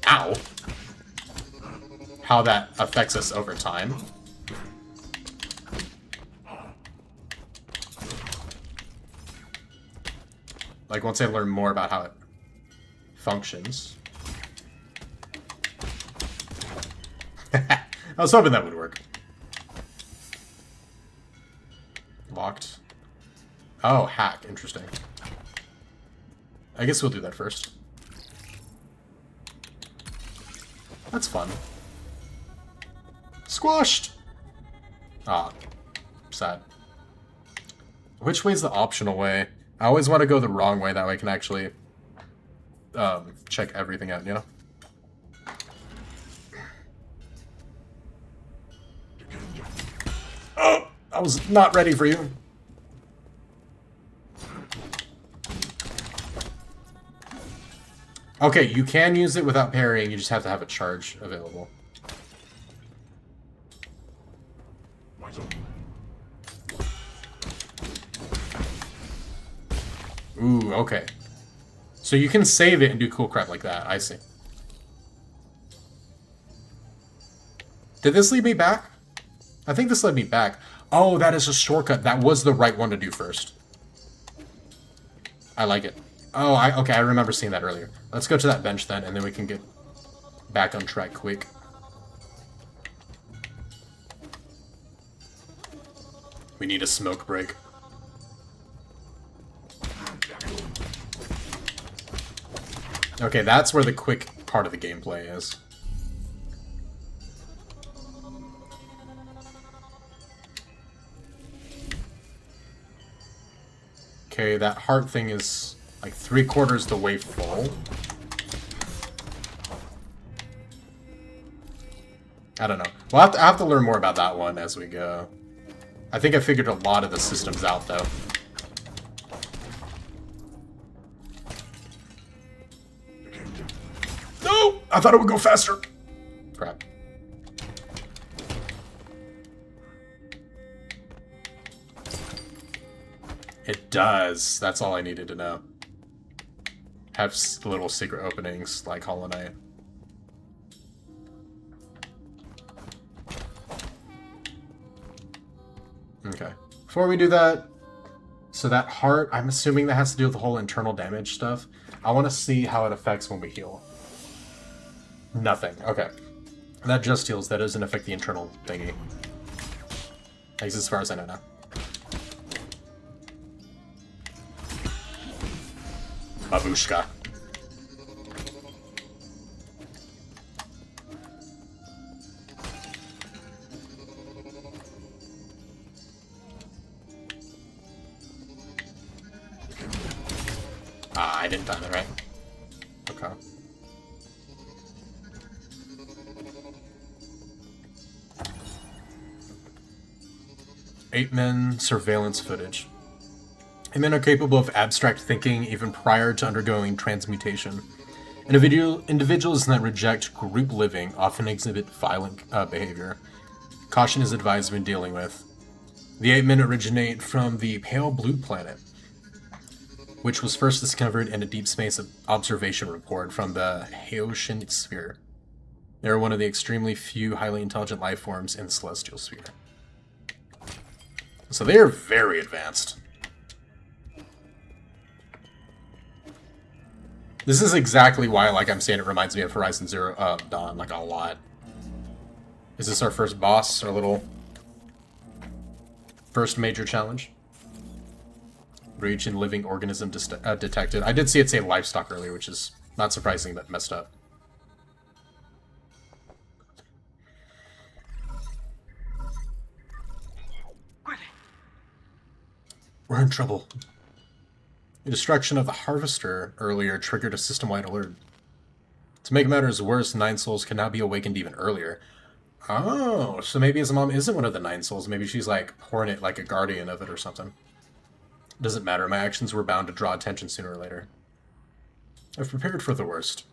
S1: Ow! How that affects us over time. Like, once I learn more about how it functions. I was hoping that would work. Locked. Oh, hack. Interesting. I guess we'll do that first. That's fun. Squashed! Ah. Sad. Which way's the optional way? I always want to go the wrong way, that way I can actually check everything out, you know? Oh! I was not ready for you. Okay, you can use it without parrying, you just have to have a charge available. Ooh, okay. So you can save it and do cool crap like that, I see. Did this lead me back? I think this led me back. Oh, that is a shortcut. That was the right one to do first. I like it. Oh, okay, I remember seeing that earlier. Let's go to that bench then, and then we can get back on track quick. We need a smoke break. Okay, that's where the quick part of the gameplay is. Okay, that heart thing is like 3/4 the way full. I don't know. I'll have to learn more about that one as we go. I think I figured a lot of the systems out, though. No! I thought it would go faster! Crap. It does. That's all I needed to know. Have little secret openings like Hollow Knight. Okay. Before we do that, so that heart, I'm assuming that has to do with the whole internal damage stuff. I want to see how it affects when we heal. Nothing. Okay. That just heals. That doesn't affect the internal thingy. At least as far as I know now. Babushka. Ah, I didn't time it right. Okay. Ape-men surveillance footage. Ape-men are capable of abstract thinking even prior to undergoing transmutation. Individuals that reject group living often exhibit violent behavior. Caution is advised when dealing with. The ape-men originate from the Pale Blue Planet, which was first discovered in a deep space observation report from the Haoshin Sphere. They are one of the extremely few highly intelligent life forms in the Celestial Sphere. So they are very advanced. This is exactly why, like I'm saying, it reminds me of Horizon Zero Dawn, like a lot. Is this our first boss, our little first major challenge? Breach in living organism detected. I did see it say livestock earlier, which is not surprising, but messed up. We're in trouble. The destruction of the Harvester earlier triggered a system-wide alert. To make matters worse, Nine Souls can now be awakened even earlier. Oh, so maybe his mom isn't one of the Nine Souls. Maybe she's like Hornet, like a guardian of it or something. Doesn't matter, my actions were bound to draw attention sooner or later. I've prepared for the worst.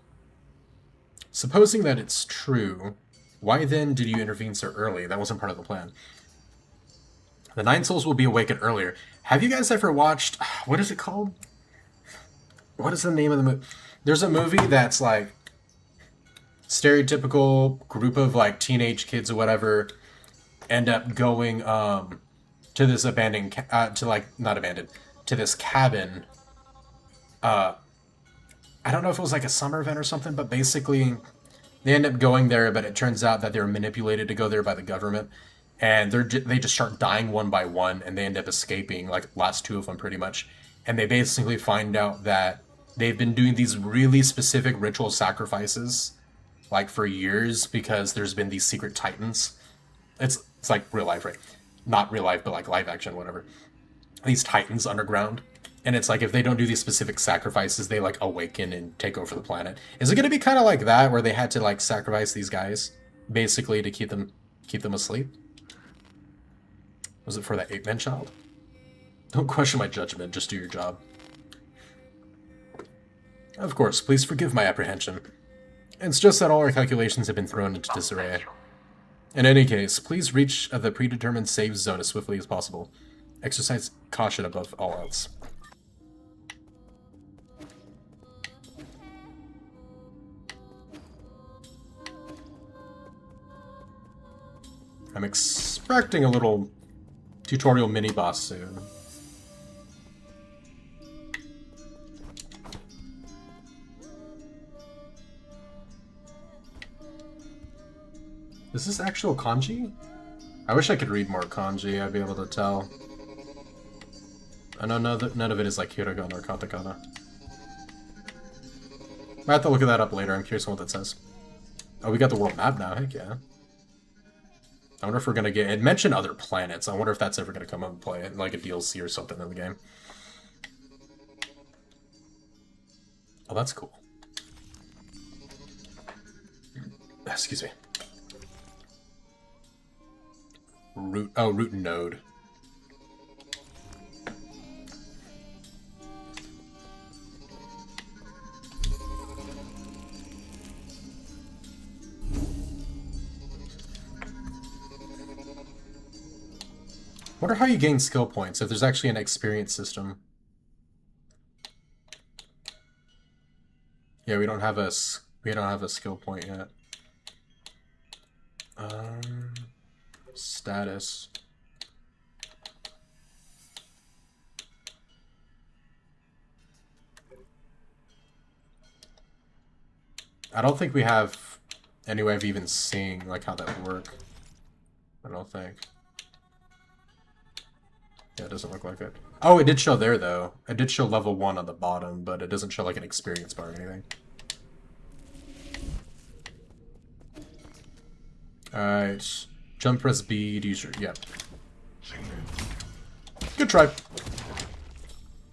S1: Supposing that it's true, why then did you intervene so early? That wasn't part of the plan. The Nine Souls will be awakened earlier. Have you guys ever watched... What is it called? What is the name of the movie? There's a movie that's like... stereotypical group of like teenage kids or whatever end up going to this abandoned... to this cabin. I don't know if it was like a summer event or something, but basically they end up going there, but it turns out that they were manipulated to go there by the government. And they just start dying one by one, and they end up escaping, like last two of them pretty much. And they basically find out that they've been doing these really specific ritual sacrifices, like for years, because there's been these secret titans. It's like real life, right? Not real life, but like live action, whatever. These titans underground. And it's like if they don't do these specific sacrifices, they like awaken and take over the planet. Is it going to be kind of like that, where they had to like sacrifice these guys, basically to keep them asleep? Was it for that ape-man child? Don't question my judgment, just do your job. Of course, please forgive my apprehension. It's just that all our calculations have been thrown into disarray. In any case, please reach the predetermined safe zone as swiftly as possible. Exercise caution above all else. I'm expecting a little tutorial mini-boss soon. Is this actual kanji? I wish I could read more kanji, I'd be able to tell. I know none of it is like hiragana or katakana. I have to look at that up later, I'm curious on what that says. Oh, we got the world map now, heck yeah. I wonder if we're gonna get... It mentioned other planets. I wonder if that's ever gonna come up and play, like a DLC or something in the game. Oh, that's cool. Excuse me. Root node. Wonder how you gain skill points, if there's actually an experience system. Yeah, we don't have a skill point yet. Status. I don't think we have any way of even seeing like how that would work. I don't think. Yeah, it doesn't look like it. Oh, it did show there though. It did show level 1 on the bottom, but it doesn't show like an experience bar or anything. Alright. Jump, press B to use your... Yep. Good try.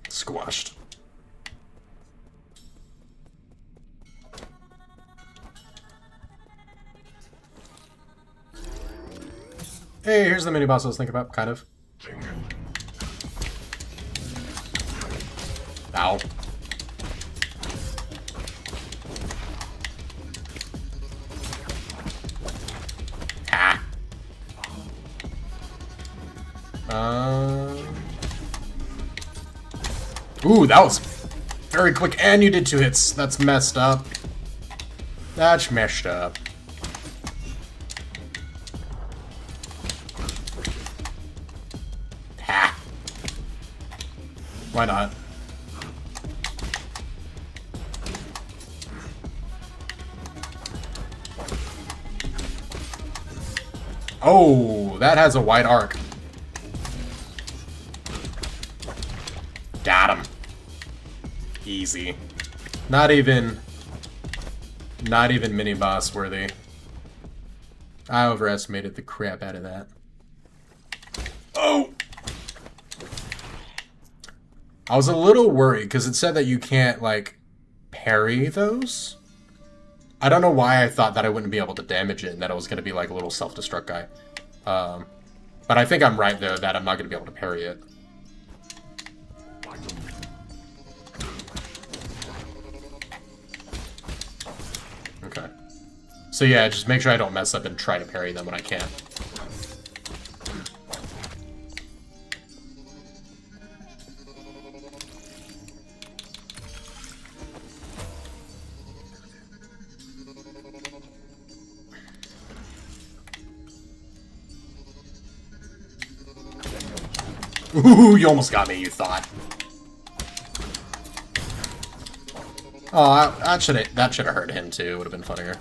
S1: Squashed. Hey, here's the mini-boss I was thinking about, kind of. Ow. Ha! Ooh, that was very quick, and you did 2 hits. That's messed up. That's messed up. Ha! Why not? Oh, that has a wide arc. Got him. Easy. Not even mini boss worthy. I overestimated the crap out of that. Oh! I was a little worried because it said that you can't like parry those. I don't know why I thought that I wouldn't be able to damage it and that it was going to be like a little self-destruct guy. But I think I'm right though that I'm not going to be able to parry it. Okay. So yeah, just make sure I don't mess up and try to parry them when I can. Ooh, you almost got me, you thought. Oh, that should have hurt him too. It would have been funnier.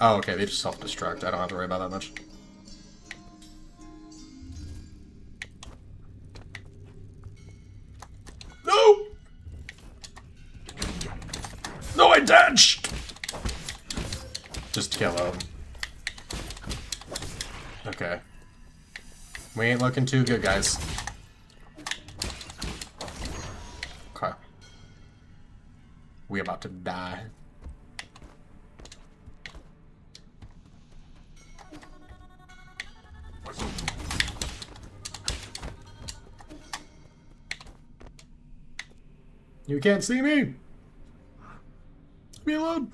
S1: Oh, okay, they just self-destruct. I don't have to worry about that much. No! No, I dodged! Just kill him. Okay. We ain't looking too good, guys. Okay. We about to die. You can't see me! Leave me alone!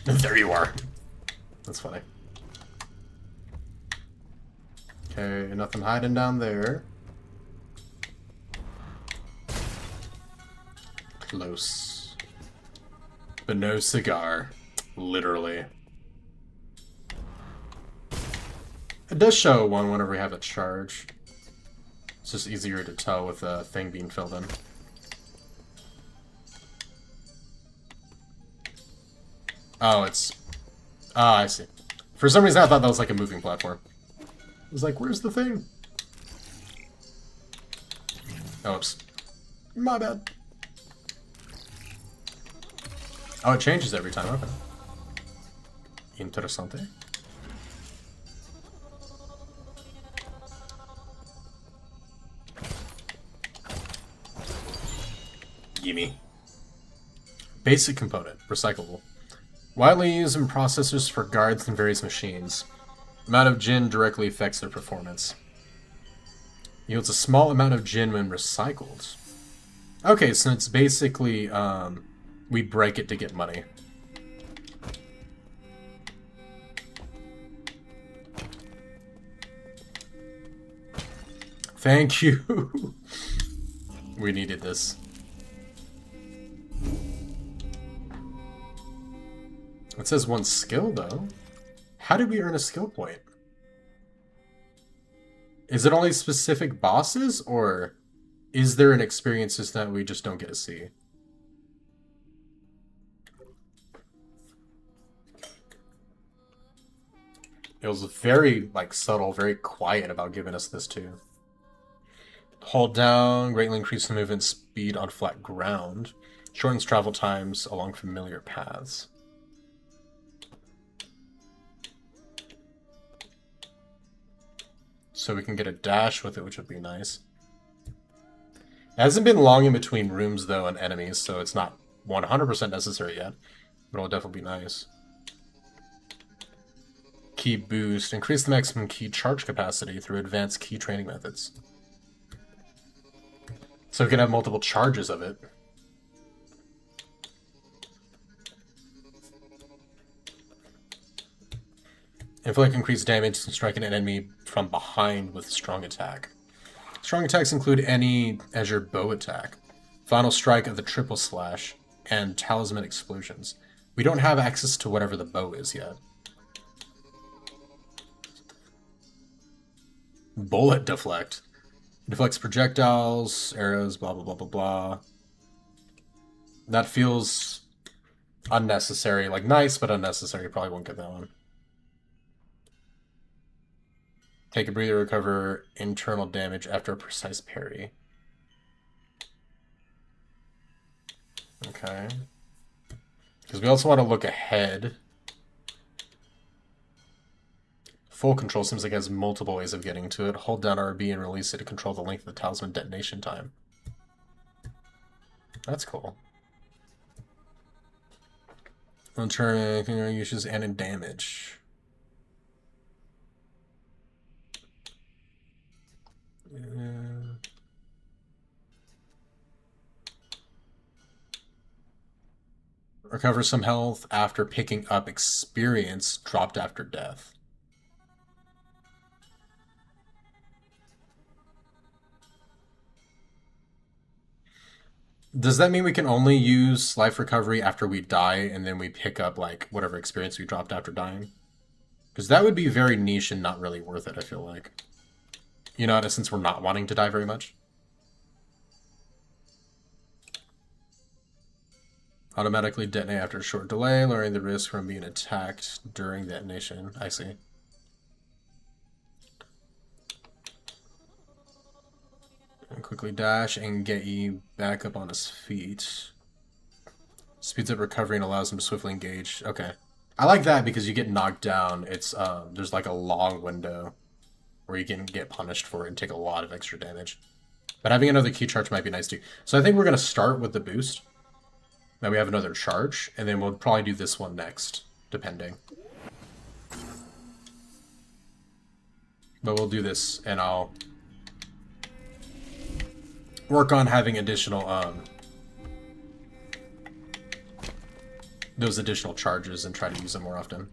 S1: There you are. That's funny. Okay, nothing hiding down there. Close. But no cigar. Literally. It does show one whenever we have a charge. It's just easier to tell with a thing being filled in. Oh, it's... Ah, I see. For some reason I thought that was like a moving platform. I was like, where's the thing? Oh, oops. My bad. Oh, it changes every time. Okay. Interessante. Gimme. Basic component. Recyclable. Widely used in processors for guards and various machines. Amount of Jin directly affects their performance. Yields a small amount of Jin when recycled. Okay, so it's basically, we break it to get money. Thank you. We needed this. It says 1 skill, though. How did we earn a skill point? Is it only specific bosses, or is there an experience system that we just don't get to see? It was very, like, subtle, very quiet about giving us this, too. Hold down, greatly increase the movement speed on flat ground. Shortens travel times along familiar paths. So we can get a dash with it, which would be nice. It hasn't been long in between rooms, though, and enemies, so it's not 100% necessary yet. But it'll definitely be nice. Key boost. Increase the maximum key charge capacity through advanced key training methods. So we can have multiple charges of it. Inflict increased damage and strike an enemy from behind with strong attack. Strong attacks include any Azure bow attack, final strike of the triple slash, and talisman explosions. We don't have access to whatever the bow is yet. Bullet deflect. Deflects projectiles, arrows, blah blah blah blah blah. That feels unnecessary. Like, nice, but unnecessary. Probably won't get that one. Take a breather, recover internal damage after a precise parry. Okay. Because we also want to look ahead. Full control seems like it has multiple ways of getting to it. Hold down RB and release it to control the length of the talisman detonation time. That's cool. On turn, uses and damage. Recover some health after picking up experience dropped after death. Does that mean we can only use life recovery after we die and then we pick up, like, whatever experience we dropped after dying? Because that would be very niche and not really worth it, I feel like. You know, since we're not wanting to die very much. Automatically detonate after a short delay, lowering the risk from being attacked during detonation. I see. And quickly dash and get you back up on his feet. Speeds up recovery and allows him to swiftly engage. Okay. I like that because you get knocked down. It's there's like a long window where you can get punished for it and take a lot of extra damage. But having another key charge might be nice too. So I think we're going to start with the boost. Now we have another charge, and then we'll probably do this one next, depending. But we'll do this, and I'll work on having additional, those additional charges and try to use them more often.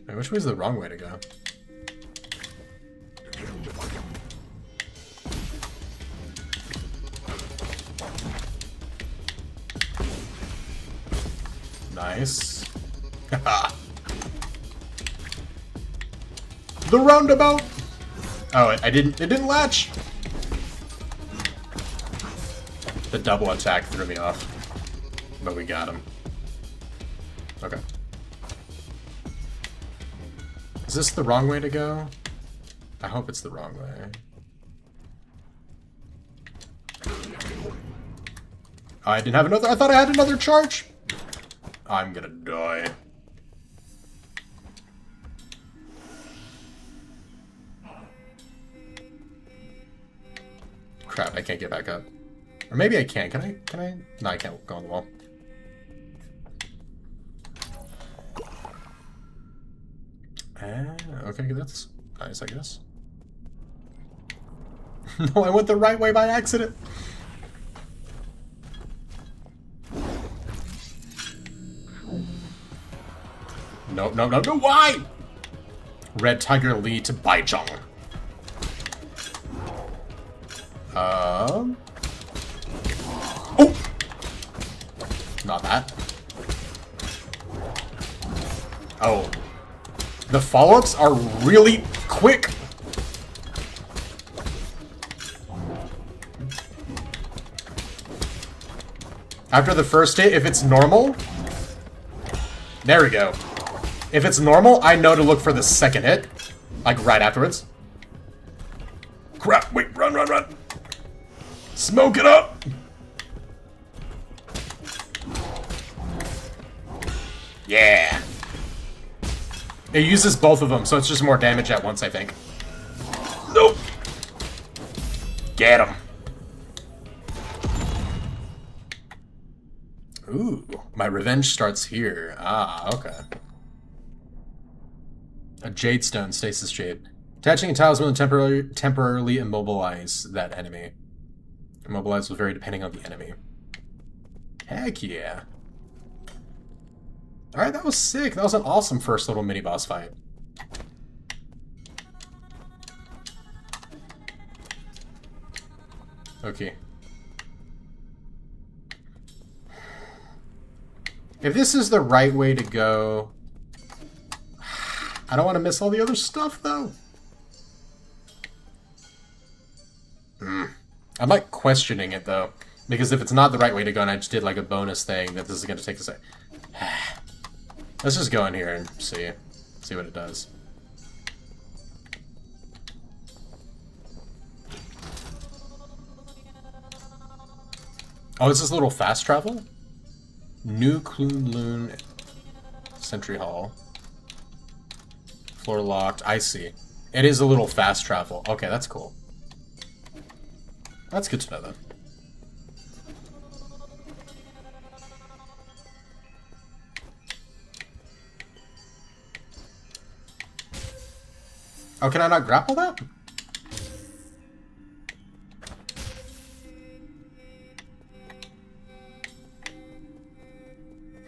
S1: Wait, which way's the wrong way to go? Nice. The roundabout. Oh, it didn't latch. The double attack threw me off, but we got him. Okay. Is this the wrong way to go? I hope it's the wrong way. Oh, I didn't have another. I thought I had another charge. I'm gonna die. Crap, I can't get back up. Or maybe I can. Can I? Can I? No, I can't go on the wall. Okay, that's nice, I guess. No, I went the right way by accident. No, no, no, no, why? Red Tiger Lee to Baizhong. Oh! Not that. Oh. The follow-ups are really quick. After the first hit, if it's normal... There we go. If it's normal, I know to look for the second hit. Like, right afterwards. Crap, wait, run, run, run! Smoke it up! Yeah! It uses both of them, so it's just more damage at once, I think. Nope! Get him! Ooh, my revenge starts here. Ah, okay. A Jade Stone, Stasis Jade. Attaching a talisman will temporarily immobilize that enemy. Immobilize will vary depending on the enemy. Heck yeah. Alright, that was sick. That was an awesome first little mini-boss fight. Okay. If this is the right way to go... I don't want to miss all the other stuff, though. I'm like questioning it, though. Because if it's not the right way to go and I just did like a bonus thing, that this is going to take a sec. Let's just go in here and see what it does. Oh, this is a little fast travel? New Kunlun Sentry Hall. Floor locked. I see. It is a little fast travel. Okay, that's cool. That's good to know, then. Oh, can I not grapple that?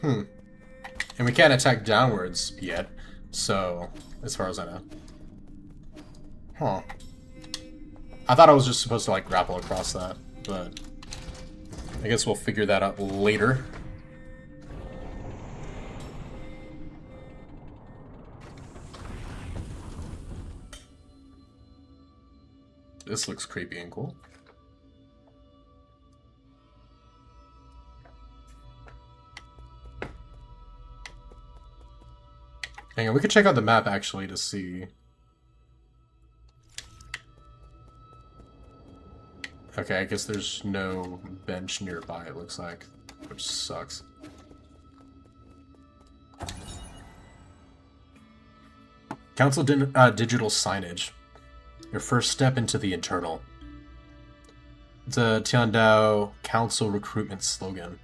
S1: And we can't attack downwards yet, so, as far as I know. Huh. I thought I was just supposed to, like, grapple across that, but I guess we'll figure that out later. This looks creepy and cool. Hang on, we could check out the map actually to see. Okay, I guess there's no bench nearby, it looks like, which sucks. Council digital signage. Your first step into the internal. The Tiandao Council recruitment slogan.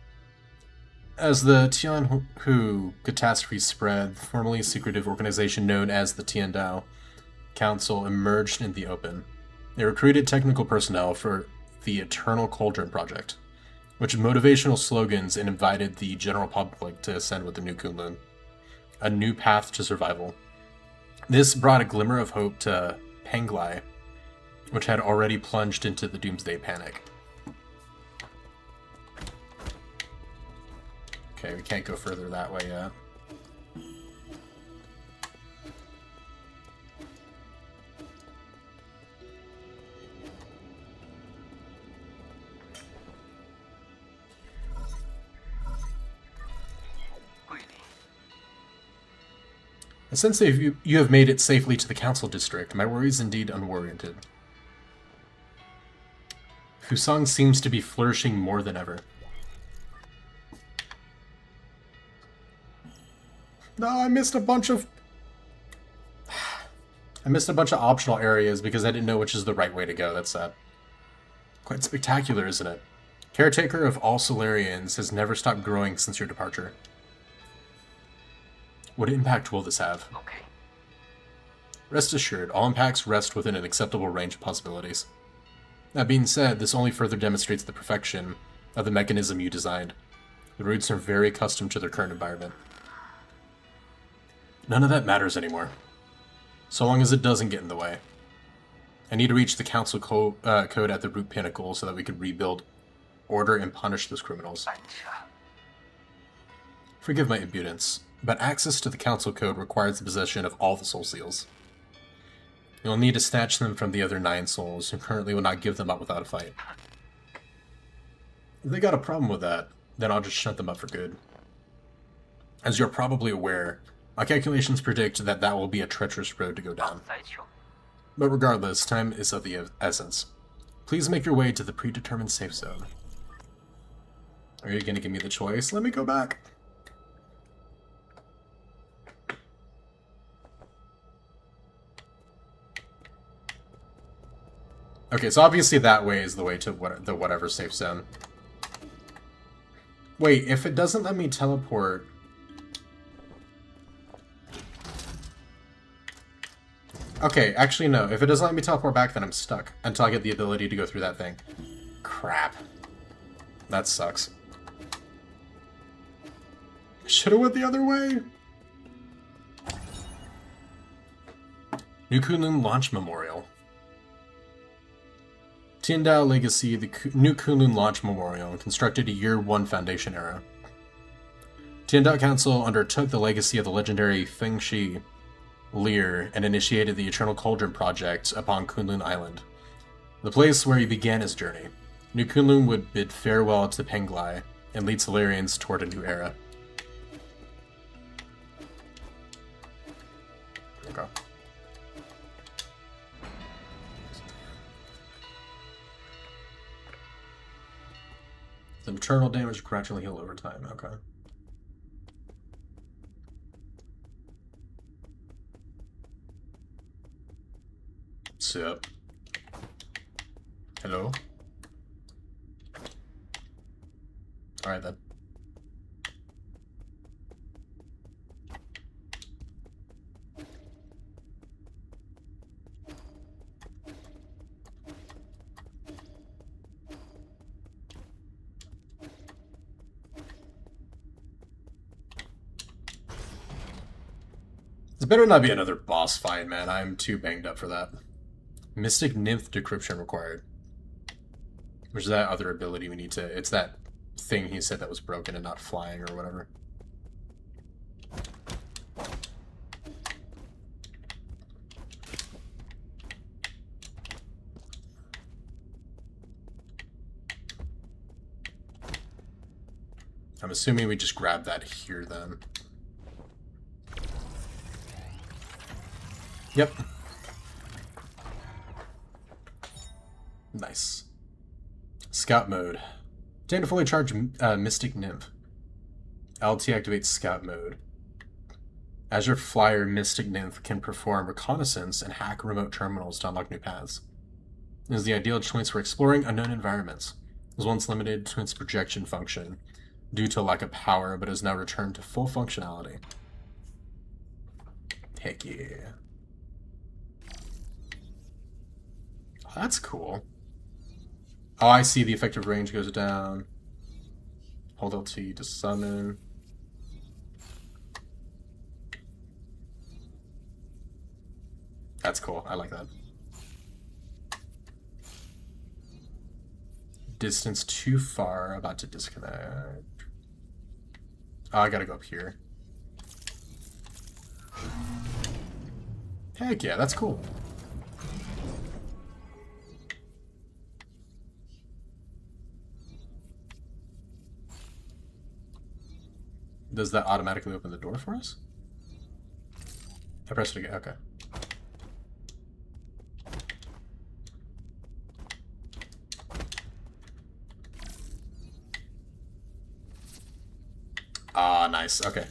S1: As the Tianhu catastrophe spread, the formerly secretive organization known as the Tiandao Council emerged in the open. They recruited technical personnel for the Eternal Cauldron Project, which motivational slogans and invited the general public to ascend with the new Kunlun. A new path to survival. This brought a glimmer of hope to Penglai, which had already plunged into the Doomsday Panic. Okay, we can't go further that way yet. Since you have made it safely to the Council District, my worry is indeed unwarranted. Fusang seems to be flourishing more than ever. No, I missed a bunch of optional areas because I didn't know which is the right way to go. That's sad. Quite spectacular, isn't it? Caretaker of all Solarians has never stopped growing since your departure. What impact will this have?
S3: Okay.
S1: Rest assured, all impacts rest within an acceptable range of possibilities. That being said, this only further demonstrates the perfection of the mechanism you designed. The roots are very accustomed to their current environment. None of that matters anymore, so long as it doesn't get in the way. I need to reach the council code at the root pinnacle so that we can rebuild order and punish those criminals.
S3: Acha.
S1: Forgive my impudence, but access to the council code requires the possession of all the soul seals. You'll need to snatch them from the other 9 souls, who currently will not give them up without a fight. If they got a problem with that, then I'll just shut them up for good. As you're probably aware, my calculations predict that that will be a treacherous road to go down.
S3: 再说
S1: But regardless, time is of the essence. Please make your way to the predetermined safe zone. Are you going to give me the choice? Let me go back. Okay, so obviously that way is the way to the whatever safe zone. Wait, if it doesn't let me teleport... Okay, actually no. If it doesn't let me teleport back, then I'm stuck until I get the ability to go through that thing. Crap. That sucks. Should've went the other way. New Kunlun Launch Memorial. Tiandao Legacy, the New Kunlun Launch Memorial, constructed a Year 1 Foundation era. Tiandao Council undertook the legacy of the legendary Feng Shi Lear and initiated the Eternal Cauldron project upon Kunlun Island, the place where he began his journey. New Kunlun would bid farewell to Penglai and lead Solarians toward a new era. Okay. The maternal damage gradually heal over time. Okay. Sup? Hello? Alright then. This better not be another boss fight, man. I'm too banged up for that. Mystic Nymph decryption required. Which is that other ability we need to... It's that thing he said that was broken and not flying or whatever. I'm assuming we just grab that here then. Yep. Nice. Scout mode. Time to fully charge Mystic Nymph. LT activates Scout mode. Azure Flyer Mystic Nymph can perform reconnaissance and hack remote terminals to unlock new paths. It is the ideal choice for exploring unknown environments. It was once limited to its projection function due to a lack of power, but has now returned to full functionality. Heck yeah. Oh, that's cool. Oh, I see. The effective range goes down. Hold LT to summon. That's cool. I like that. Distance too far. About to disconnect. Oh, I gotta go up here. Heck yeah, that's cool. Does that automatically open the door for us? I pressed it again. Okay. Ah, nice. Okay.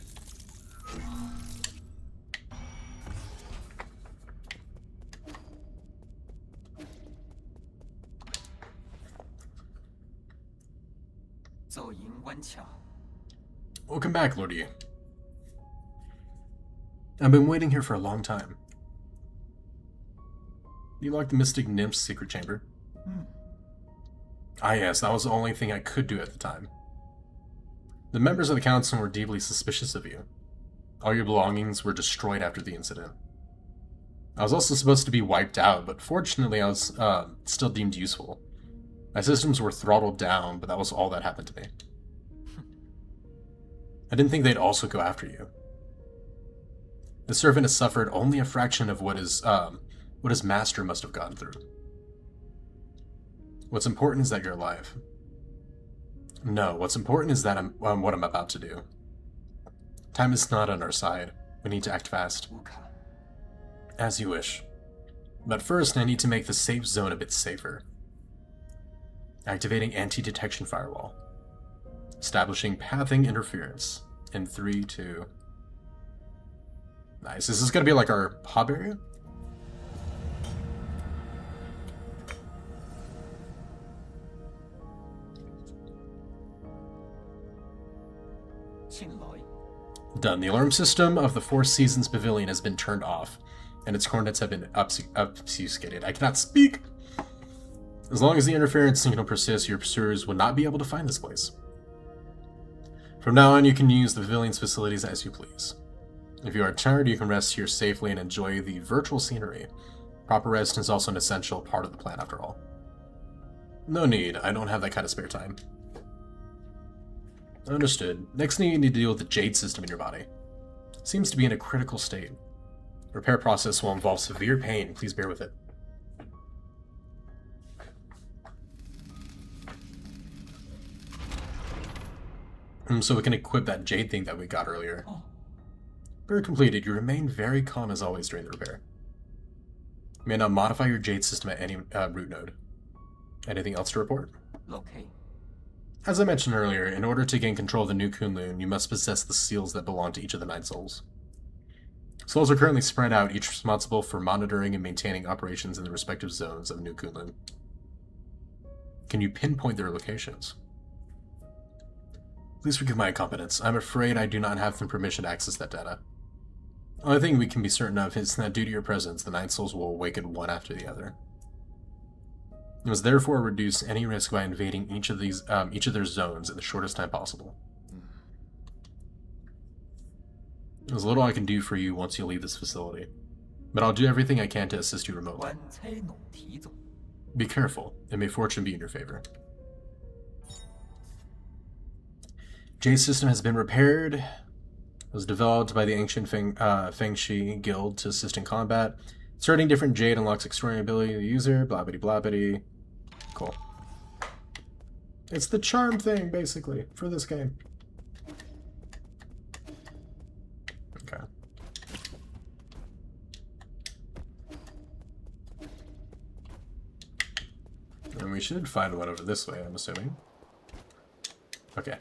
S3: 奏营关卡。
S1: Welcome back, Lord Yi. I've been waiting here for a long time. You locked the Mystic Nymph's secret chamber? Ah yes, that was the only thing I could do at the time. The members of the council were deeply suspicious of you. All your belongings were destroyed after the incident. I was also supposed to be wiped out, but fortunately I was still deemed useful. My systems were throttled down, but that was all that happened to me. I didn't think they'd also go after you. The servant has suffered only a fraction of what his master must have gone through. What's important is that you're alive. No, what's important is that what I'm about to do. Time is not on our side. We need to act fast.
S3: 乌卡，
S1: As you wish. But first, I need to make the safe zone a bit safer. Activating anti-detection firewall. Establishing pathing interference. In 3, 2... Nice. Is this going to be like our hub area?
S3: 前来
S1: Done. The alarm system of the Four Seasons Pavilion has been turned off, and its coordinates have been obfuscated. I cannot speak! As long as the interference signal persists, your pursuers will not be able to find this place. From now on, you can use the pavilion's facilities as you please. If you are tired, you can rest here safely and enjoy the virtual scenery. Proper rest is also an essential part of the plan, after all. No need. I don't have that kind of spare time. Understood. Next thing you need to deal with the Jade system in your body. Seems to be in a critical state. Repair process will involve severe pain. Please bear with it. So we can equip that Jade thing that we got earlier.
S3: Oh.
S1: Repair completed. You remain very calm as always during the repair. You may now modify your Jade system at any root node. Anything else to report?
S3: 落 K，
S1: As I mentioned earlier, in order to gain control of the new Kunlun, you must possess the seals that belong to each of the 9 souls. Souls are currently spread out, each responsible for monitoring and maintaining operations in the respective zones of New Kunlun. Can you pinpoint their locations? Please forgive my incompetence. I'm afraid I do not have the permission to access that data. The only thing we can be certain of is that due to your presence, the 9 souls will awaken one after the other. You must therefore reduce any risk by invading each of their zones in the shortest time possible. There's little I can do for you once you leave this facility, but I'll do everything I can to assist you remotely.
S3: 官差弄提总，
S1: Be careful, and may fortune be in your favor. Jade's system has been repaired. It was developed by the ancient Fengshi Guild to assist in combat. Inserting different Jade unlocks extraordinary ability to the user, blah bitty blah bitty. Cool. It's the charm thing, basically, for this game. Okay. And we should find one over this way, I'm assuming. Okay.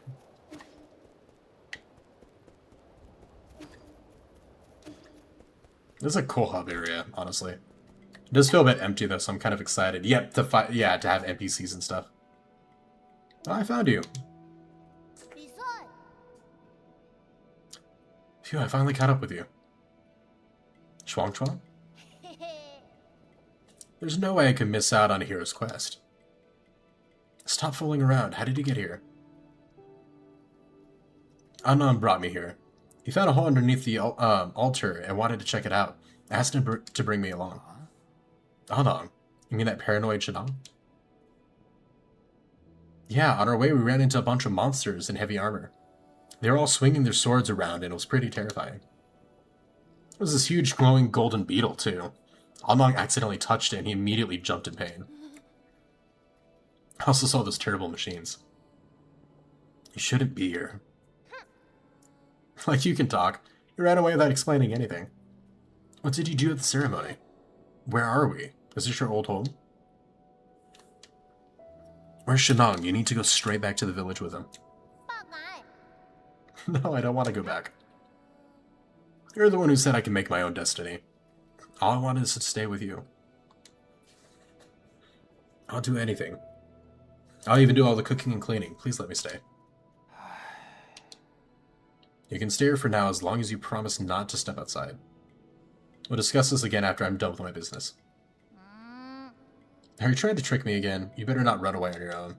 S1: This is a cool hub area, honestly. It does feel a bit empty though, so I'm kind of excited. Yep, to have NPCs and stuff. Oh, I found you.
S2: 比赛，
S1: Phew, I finally caught up with you. Chuang Chuang?
S2: 嘿嘿，
S1: There's no way I could miss out on a hero's quest. Stop fooling around. How did you get here? Anand brought me here. He found a hole underneath the altar and wanted to check it out. I asked him to bring me along. Anand? You mean that paranoid Shadang? Yeah, on our way we ran into a bunch of monsters in heavy armor. They were all swinging their swords around and it was pretty terrifying. There was this huge glowing golden beetle too. Anand accidentally touched it and he immediately jumped in pain. I also saw those terrible machines. You shouldn't be here. Like you can talk. You ran away without explaining anything. What did you do at the ceremony? Where are we? Is this your old home? Where's Shenong? You need to go straight back to the village with him.
S2: 报改，
S1: No, I don't want to go back. You're the one who said I can make my own destiny. All I wanted is to stay with you. I'll do anything. I'll even do all the cooking and cleaning. Please let me stay. You can stay here for now as long as you promise not to step outside. We'll discuss this again after I'm done with my business. Are you trying to trick me again? You better not run away on your own.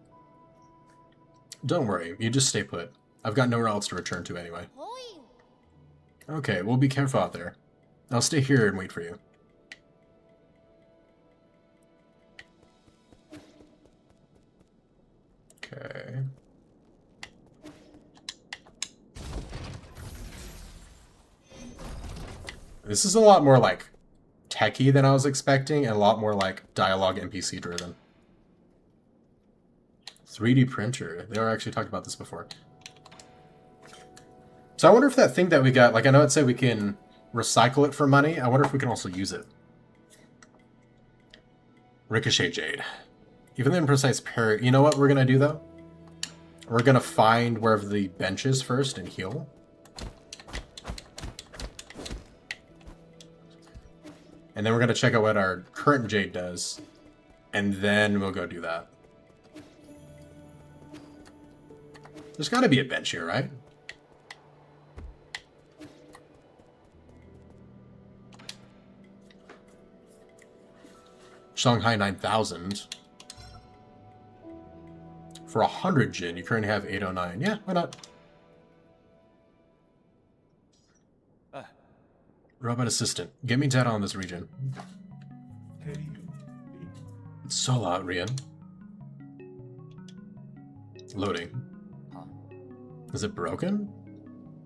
S1: Don't worry, you just stay put. I've got nowhere else to return to anyway. Okay, we'll be careful out there. I'll stay here and wait for you. Okay. This is a lot more like techie than I was expecting, and a lot more like dialogue NPC driven. 3D printer. They were actually talked about this before. So I wonder if that thing that we got, like I know it said we can recycle it for money. I wonder if we can also use it. Ricochet Jade. Even the imprecise parry. You know what we're going to do though? We're going to find wherever the bench is first and heal. And then we're going to check out what our current Jade does. And then we'll go do that. There's got to be a bench here, right? Shanghai 9000. For 100 Jin, you currently have 809. Yeah, why not? Robot assistant, get me data on this region. It's so loud, Rian. Loading. Is it broken?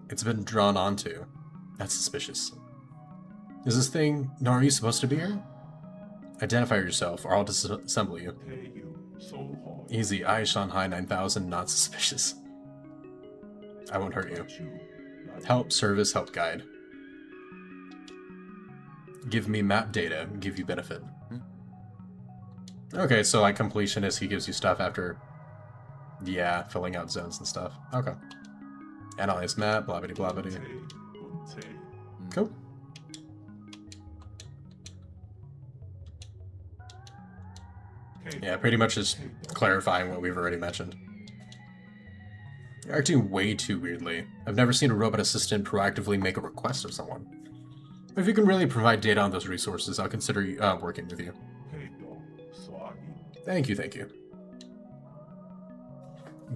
S1: It's been drawn onto. That's suspicious. Is this thing... No, are you supposed to be here? Identify yourself, or I'll disassemble you. Easy, I, Shanghai 9000, not suspicious. I won't hurt you. Help, service, help, guide. Give me map data, give you benefit. Okay, so like completionist, he gives you stuff after... Yeah, filling out zones and stuff. Okay. Analyze map, blah bitty blah bitty. Cool. Yeah, pretty much just clarifying what we've already mentioned. You're acting way too weirdly. I've never seen a robot assistant proactively make a request of someone. If you can really provide data on those resources, I'll consider working with you. Thank you, thank you.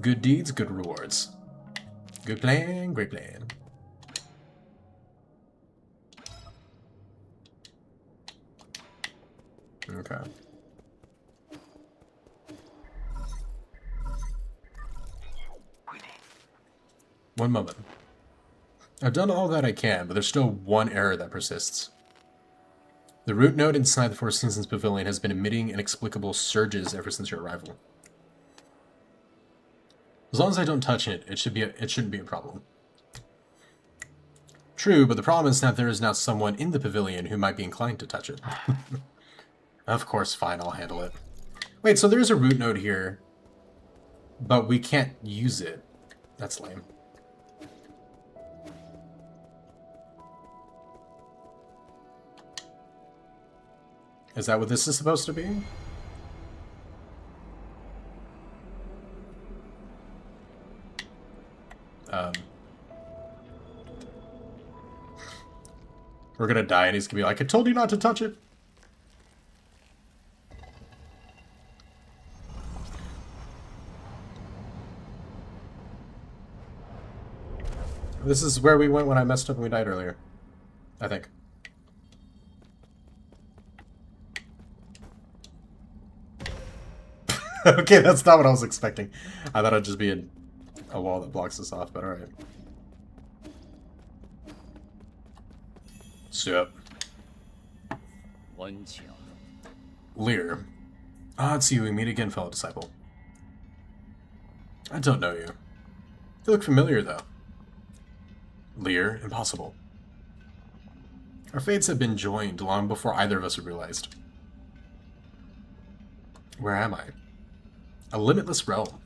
S1: Good deeds, good rewards. Good plan, great plan. Okay. One moment. I've done all that I can, but there's still one error that persists. The root node inside the Four Seasons Pavilion has been emitting inexplicable surges ever since your arrival. As long as I don't touch it, it shouldn't be a problem. True, but the problem is that there is now someone in the pavilion who might be inclined to touch it. Of course, fine, I'll handle it. Wait, so there's a root node here, but we can't use it. That's lame. Is that what this is supposed to be? We're gonna die and he's gonna be like, I told you not to touch it. This is where we went when I messed up and we died earlier. I think. Okay, that's not what I was expecting. I thought it'd just be a wall that blocks us off, but alright. Sup. Lear. Ah, it's you. We meet again, fellow disciple. I don't know you. You look familiar, though. Lear, impossible. Our fates have been joined long before either of us have realized. Where am I? A limitless realm,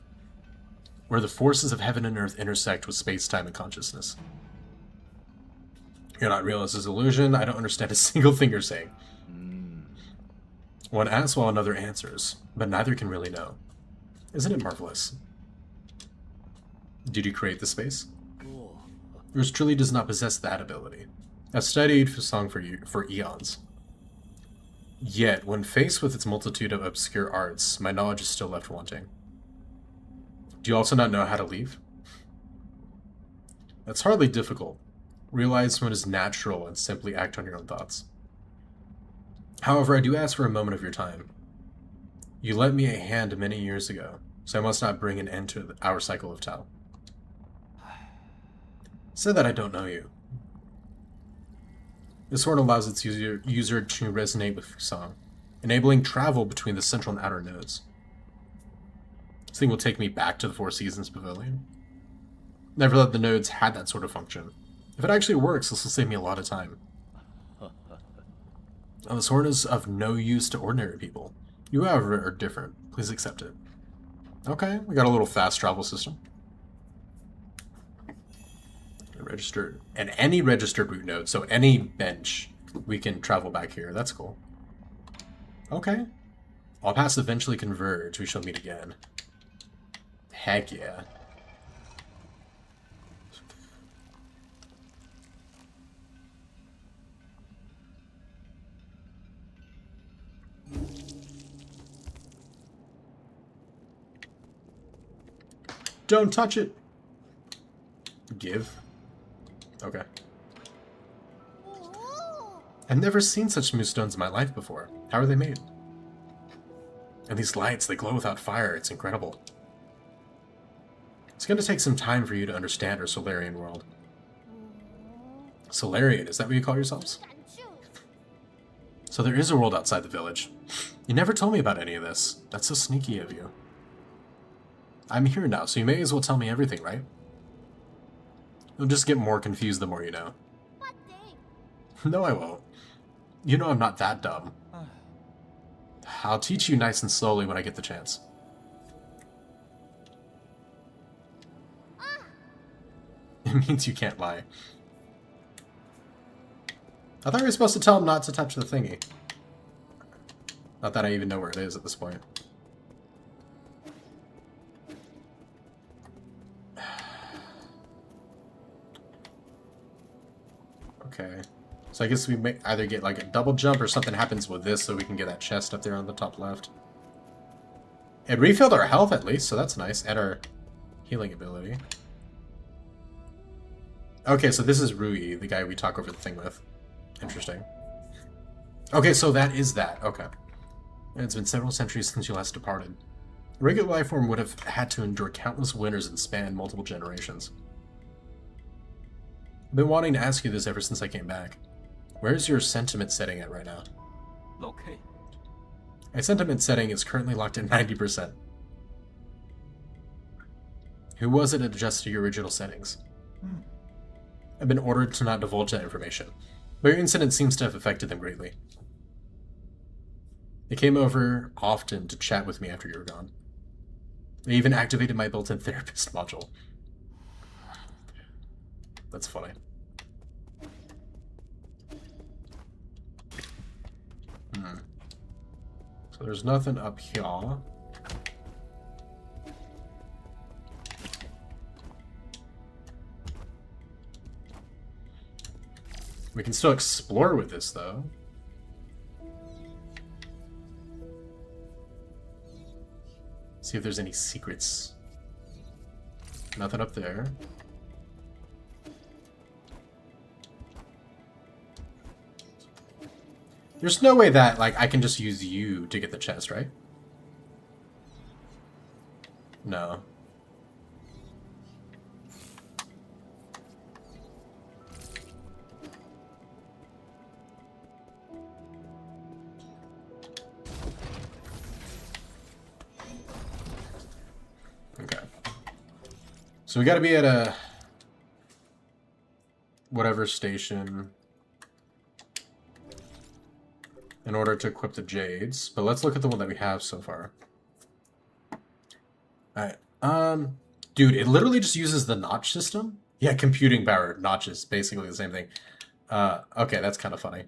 S1: where the forces of heaven and earth intersect with space-time and consciousness. You're not real as this illusion. I don't understand a single thing you're saying. One asks while another answers, but neither can really know. Isn't it marvelous? Did you create the space? Yours truly does not possess that ability. I've studied Fusang for eons. Yet, when faced with its multitude of obscure arts, my knowledge is still left wanting. Do you also not know how to leave? That's hardly difficult. Realize what is natural and simply act on your own thoughts. However, I do ask for a moment of your time. You lent me a hand many years ago, so I must not bring an end to our cycle of Tao. Say that I don't know you. This sword allows its user to resonate with Fusang, enabling travel between the central and outer nodes. This thing will take me back to the Four Seasons Pavilion. Never thought the nodes had that sort of function. If it actually works, this will save me a lot of time. Now, the sword is of no use to ordinary people. You, however, are different. Please accept it. Okay, we got a little fast travel system. Registered, and any registered route node, so any bench, we can travel back here. That's cool. Okay. All paths eventually converge. We shall meet again. Heck yeah. Don't touch it. Give. Okay.
S2: Ooh.
S1: I've never seen such smooth stones in my life before. How are they made? And these lights, they glow without fire. It's incredible. It's going to take some time for you to understand our Solarian world. Solarian, is that what you call yourselves?
S2: 敢去
S1: So there is a world outside the village. You never told me about any of this. That's so sneaky of you. I'm here now, so you may as well tell me everything, right? You'll just get more confused the more you know.
S2: 不定
S1: No, I won't. You know I'm not that dumb. I'll teach you nice and slowly when I get the chance. It means you can't lie. I thought you were supposed to tell him not to touch the thingy. Not that I even know where it is at this point. Okay. So I guess we may either get like a double jump or something happens with this so we can get that chest up there on the top left. It refilled our health at least, so that's nice. And our healing ability. Okay, so this is Rui, the guy we talk over the thing with. Interesting. Okay, so that is that. Okay. And it's been several centuries since you last departed. A regular life form would have had to endure countless winters and span multiple generations. I've been wanting to ask you this ever since I came back. Where's your sentiment setting at right now?
S3: Locate.
S1: My sentiment setting is currently locked at 90%. Who was it that adjusted your original settings? I've been ordered to not divulge that information, but your incident seems to have affected them greatly. They came over often to chat with me after you were gone. They even activated my built-in therapist module. That's funny. So there's nothing up here. We can still explore with this, though. See if there's any secrets. Nothing up there. There's no way that, like, I can just use you to get the chest, right? No. Okay. So we gotta be at a... whatever station... in order to equip the Jades. But let's look at the one that we have so far. Alright. Dude, it literally just uses the notch system? Yeah, computing power notches. Basically the same thing. Okay, that's kind of funny.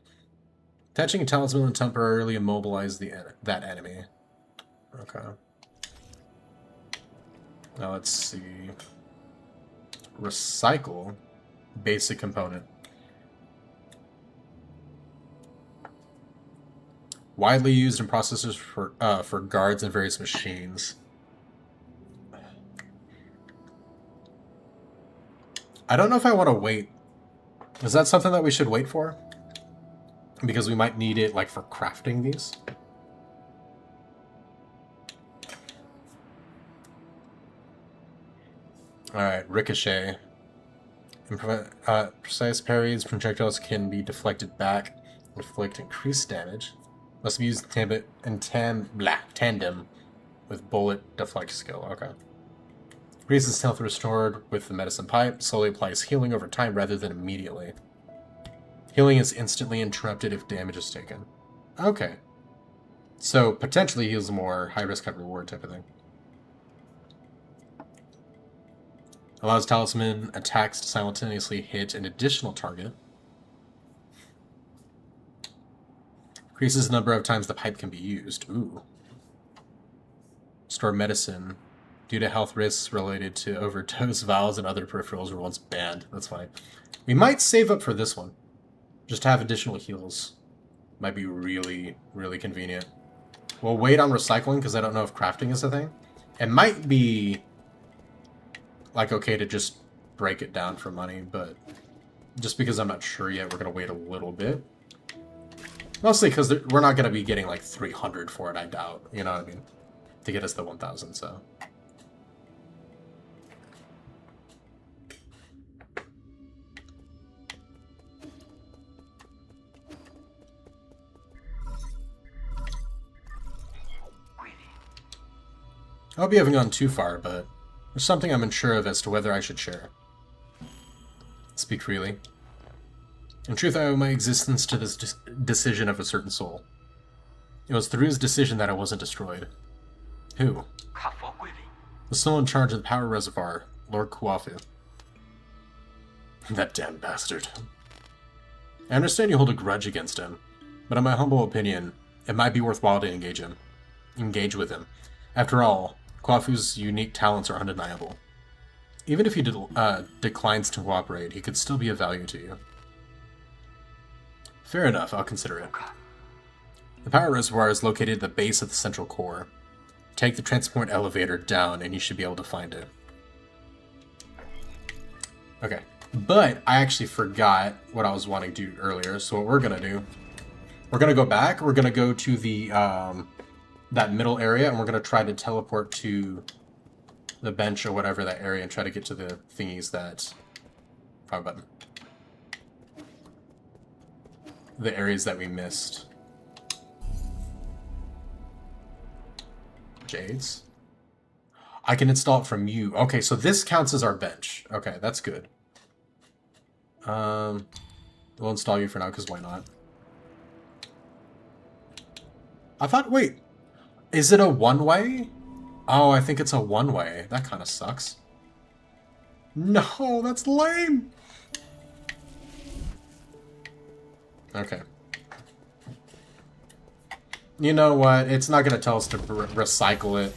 S1: Attaching a talisman will temporarily immobilize that enemy. Okay. Now let's see. Recycle. basic component. Widely used in processors for guards and various machines. I don't know if I want to wait. Is that something that we should wait for? Because we might need it, like, for crafting these. Alright, Ricochet. Precise parries, projectiles can be deflected back, inflict increased damage. Must be used in tandem with bullet deflect skill. Okay. Increases health restored with the medicine pipe. Slowly applies healing over time rather than immediately. Healing is instantly interrupted if damage is taken. Okay. So potentially heals more, high risk, high reward type of thing. Allows talisman attacks to simultaneously hit an additional target. Increases the number of times the pipe can be used. Ooh. Store medicine. Due to health risks related to overdose, vials, and other peripherals were once banned. That's funny. We might save up for this one. Just to have additional heals. Might be really, really convenient. We'll wait on recycling because I don't know if crafting is a thing. It might be like okay to just break it down for money, but just because I'm not sure yet, we're going to wait a little bit. Mostly because we're not going to be getting like 300 for it, I doubt. You know what I mean? To get us the 1,000, so. I hope you haven't gone too far, but there's something I'm unsure of as to whether I should share. Speak freely. In truth, I owe my existence to this decision of a certain soul. It was through his decision that I wasn't destroyed. Who? The soul in charge of the power reservoir, Lord Kuafu. That damn bastard. I understand you hold a grudge against him, but in my humble opinion, it might be worthwhile to engage with him. After all, Kuafu's unique talents are undeniable. Even if he declines to cooperate, he could still be of value to you. Fair enough, I'll consider it. The power reservoir is located at the base of the central core. Take the transport elevator down and you should be able to find it. Okay, but I actually forgot what I was wanting to do earlier, so what we're going to do, we're going to go back, we're going to go to the that middle area, and we're going to try to teleport to the bench or whatever that area and try to get to the thingies that... Power button. The areas that we missed. Jades? I can install it from you. Okay, so this counts as our bench. Okay, that's good. We'll install you for now, because why not? I thought, wait. Is it a one-way? Oh, I think it's a one-way. That kind of sucks. No, that's lame. Okay. You know what? It's not going to tell us to recycle it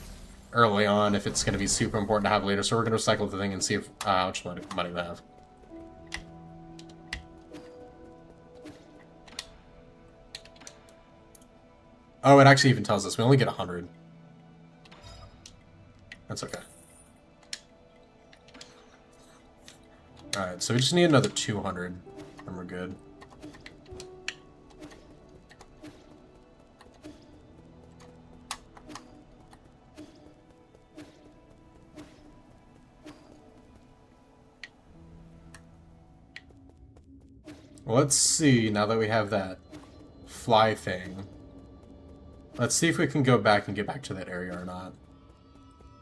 S1: early on if it's going to be super important to have later. So we're going to recycle the thing and see if how much money we have. Oh, it actually even tells us we only get 100. That's okay. Alright, so we just need another 200, and we're good. Let's see, now that we have that fly thing. Let's see if we can go back and get back to that area or not.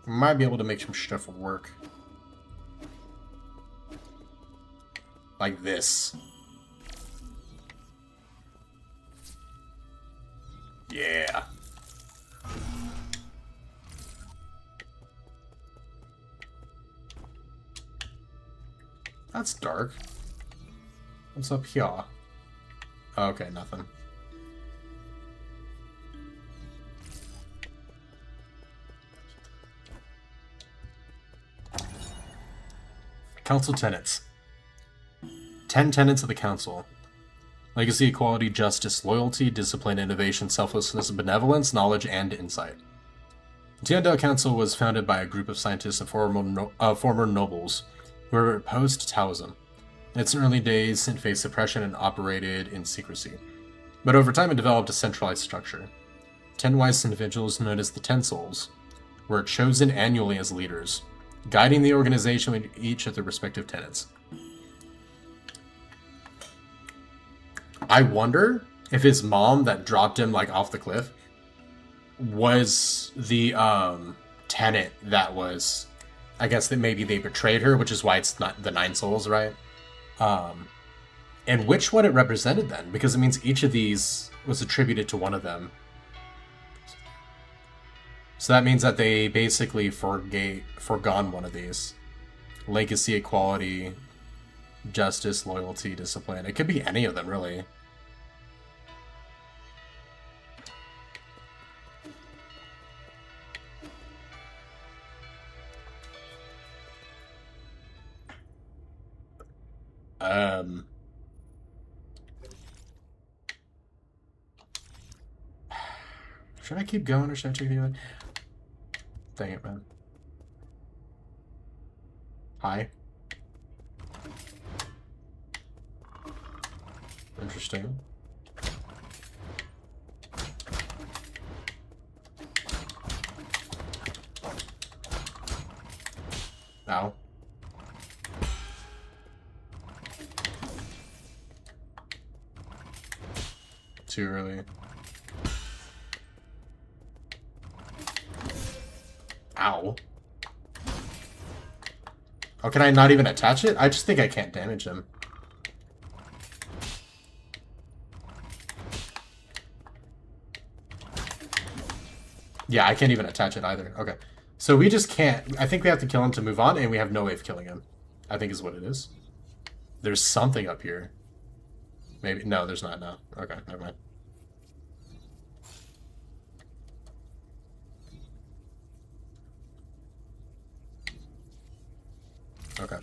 S1: We might be able to make some stuff work. Like this. Yeah. That's dark. What's up here? Oh, okay, nothing. Council tenants. 10 tenets of the Council. Legacy, equality, justice, loyalty, discipline, innovation, selflessness, benevolence, knowledge, and insight. The Tiandel Council was founded by a group of scientists and former nobles who were opposed to Taoism. In its early days, it faced suppression and operated in secrecy. But over time, it developed a centralized structure. 10 wise individuals, known as the 10 Souls, were chosen annually as leaders, guiding the organization with each of their respective tenets. I wonder if his mom that dropped him like off the cliff was the tenet that was, I guess that maybe they betrayed her, which is why it's not the 9 souls, right? And which one it represented then, because it means each of these was attributed to one of them. So that means that they basically forgone one of these. Legacy, equality, justice, loyalty, discipline. It could be any of them, really. Should I keep going or should I check the other? Dang it, man. Hi. Interesting. Ow. Too early. Ow. Oh, can I not even attach it? I just think I can't damage him. Yeah, I can't even attach it either. Okay. So we just can't... I think we have to kill him to move on, and we have no way of killing him. I think is what it is. There's something up here. Maybe... No, there's not. No. Okay, never mind. Okay.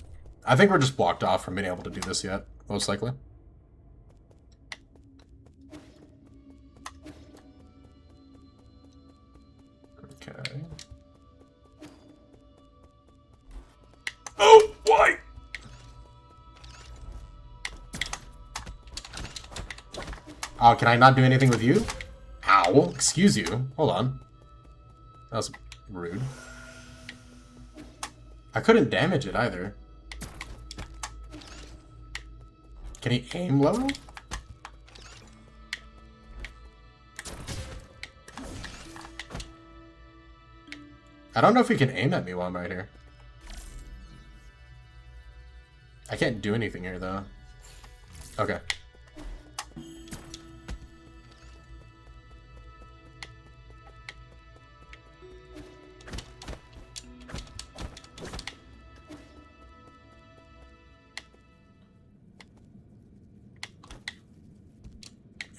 S1: I think we're just blocked off from being able to do this yet, most likely. Okay. Oh, why? Oh, can I not do anything with you? Ow, excuse you. Hold on. That was rude. I couldn't damage it either. Can he aim low? I don't know if he can aim at me while I'm right here. I can't do anything here though. Okay.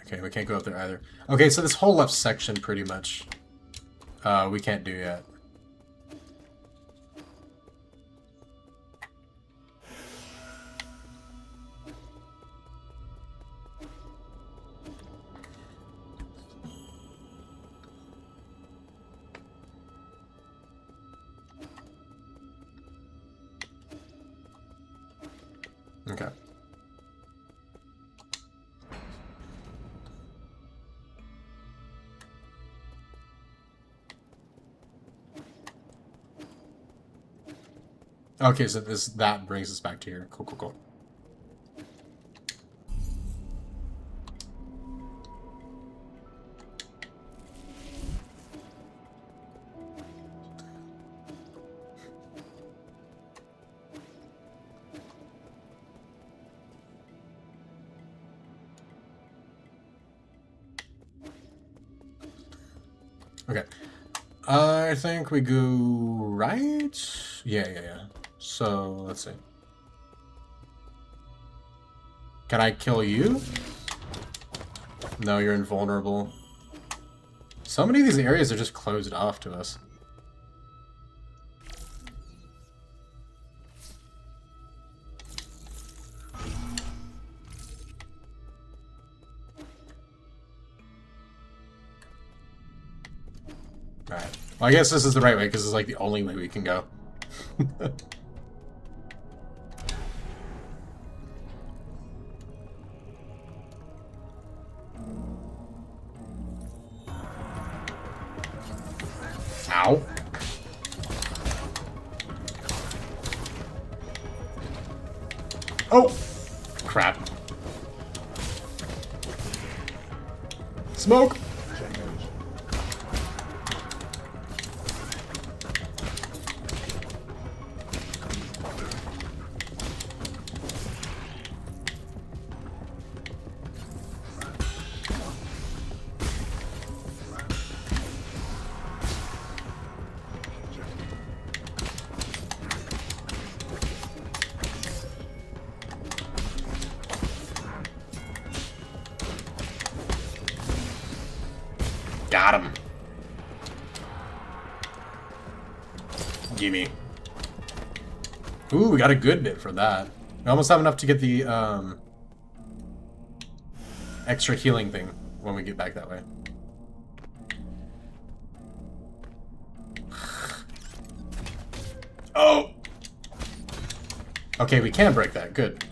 S1: Okay, we can't go up there either. Okay, so this whole left section pretty much we can't do yet. Okay. Okay, so that brings us back to here. Cool, cool, cool. Okay. I think we go right? Yeah. So, let's see. Can I kill you? No, you're invulnerable. So many of these areas are just closed off to us. Well, I guess this is the right way because it's like the only way we can go. Ow. Oh! Crap. Smoke! Got him. Gimme. Ooh, we got a good bit for that. We almost have enough to get the extra healing thing when we get back that way. Oh! Okay, we can break that. Good.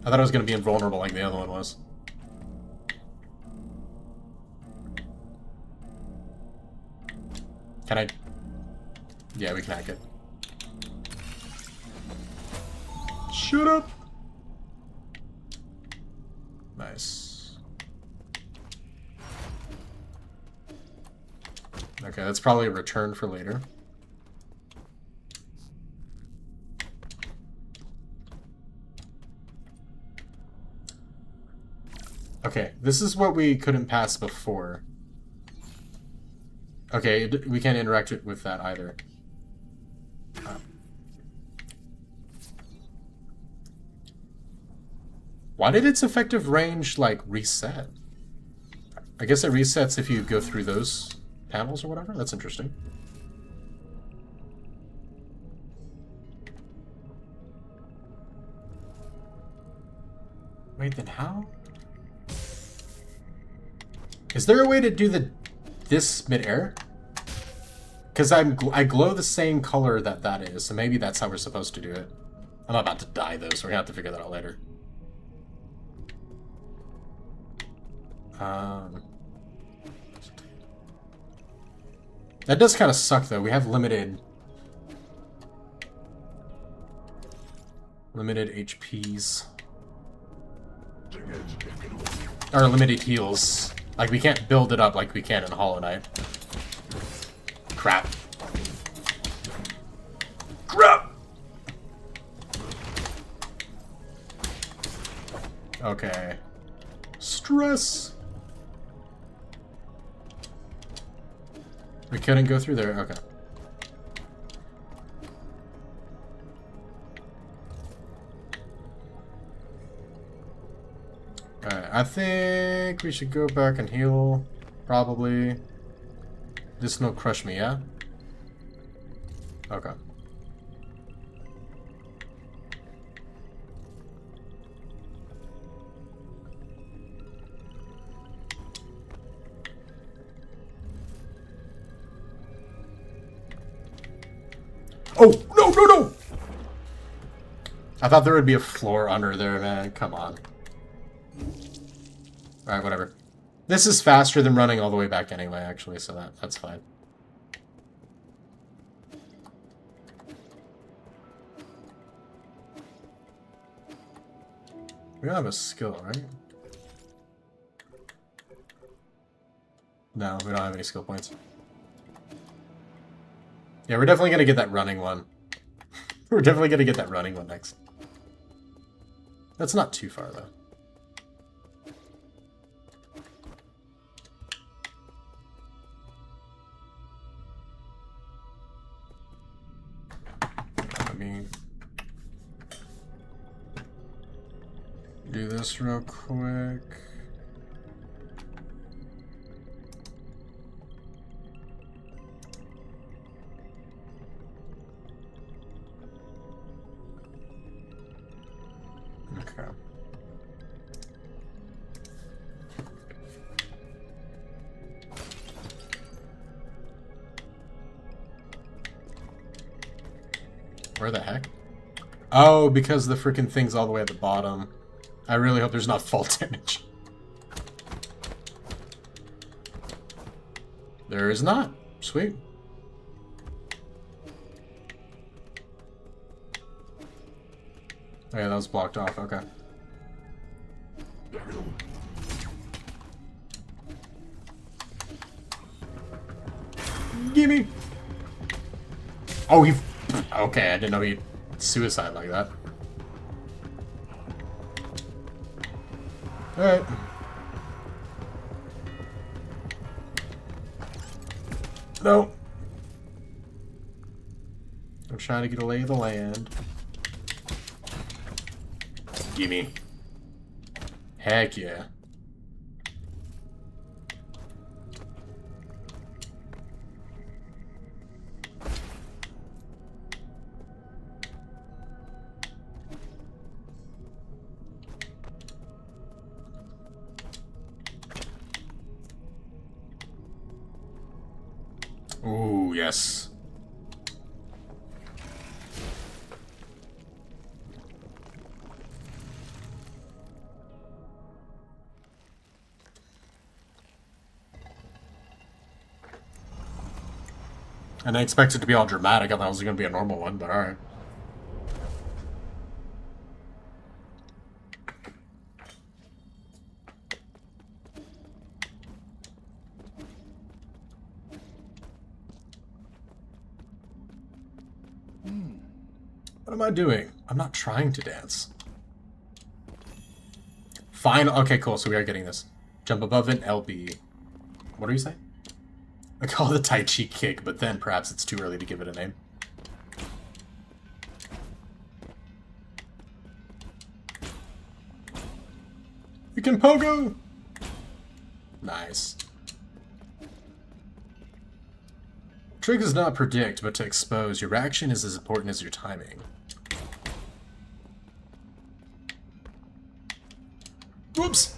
S1: I thought I was going to be invulnerable like the other one was. Can I? Yeah, we can hack it. Shut up! Nice. Okay, that's probably a return for later. Okay, this is what we couldn't pass before. Okay, we can't interact with that either. Why did its effective range, like, reset? I guess it resets if you go through those panels or whatever? That's interesting. Wait, then how? Is there a way to do this mid-air? Because I glow the same color that is, so maybe that's how we're supposed to do it. I'm about to die, though, so we're going to have to figure that out later. That does kind of suck, though. We have limited HPs. Or limited heals. Like, we can't build it up like we can in Hollow Knight. Crap. Crap! Okay. Stress! We couldn't go through there? Okay. Alright, I think we should go back and heal. Probably. This no crush me, yeah? Okay. Oh, no, no, no! I thought there would be a floor under there, man. Come on. Alright, whatever. This is faster than running all the way back anyway, actually, so that's fine. We don't have a skill, right? No, we don't have any skill points. Yeah, we're definitely gonna get that running one. We're definitely gonna get that running one next. That's not too far, though. Let me do this real quick. Okay. Where the heck? Oh, because the freaking thing's all the way at the bottom. I really hope there's not fall damage. There is not. Sweet. Oh yeah, that was blocked off. Okay. Gimme! Oh, he... Okay, I didn't know he'd suicide like that. Alright. No. I'm trying to get a lay of the land. Gimme. Heck yeah. Ooh, yes. And I expected it to be all dramatic. I thought it was going to be a normal one, but alright. What am I doing? I'm not trying to dance. Fine. Okay, cool. So we are getting this. Jump above it, LB. What do you say? I call it the Tai Chi kick, but then perhaps it's too early to give it a name. We can pogo! Nice. Trick is not predict, but to expose. Your action is as important as your timing. Whoops!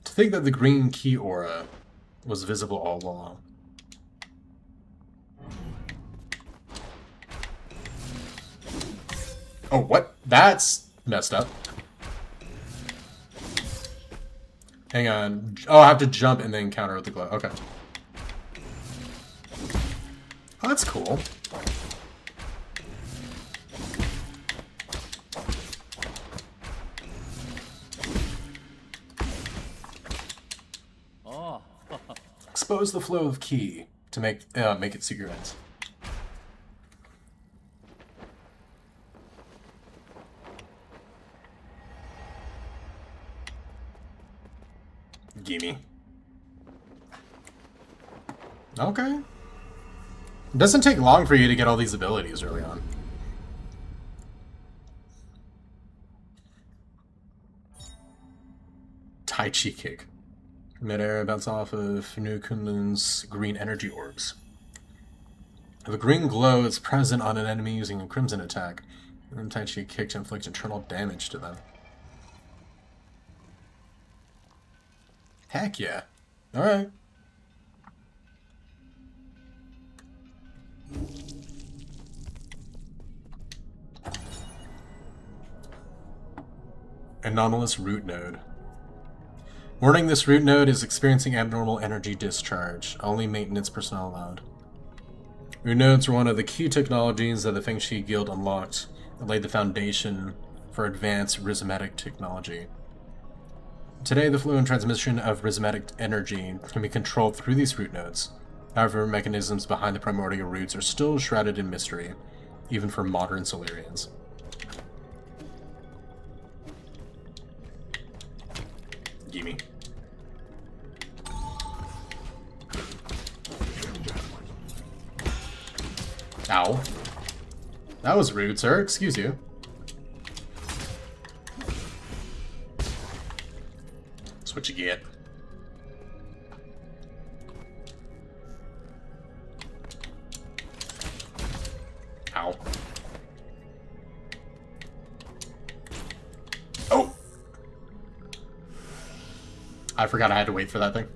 S1: To think that the green key aura was visible all along. Oh, what? That's messed up. Hang on. Oh, I have to jump and then counter with the glow. Okay. Oh, that's cool.
S3: Oh.
S1: Expose the flow of key to make it secret ends. Gimme. Okay. It doesn't take long for you to get all these abilities early on. Tai Chi kick. Midair bounce off of Nu Kunlun's green energy orbs. If a green glow is present on an enemy using a crimson attack, then Tai Chi kick to inflict internal damage to them. Heck yeah. Alright. Anomalous root node. Warning, this root node is experiencing abnormal energy discharge. Only maintenance personnel allowed. Root nodes were one of the key technologies that the Feng Shi Guild unlocked that laid the foundation for advanced rhythmic technology. Today, the flow and transmission of rhythmic energy can be controlled through these root nodes. However, mechanisms behind the primordial roots are still shrouded in mystery, even for modern Solarians. Gimme. Ow. That was rude, sir. Excuse you. That's what you get. Ow. Oh! I forgot I had to wait for that thing.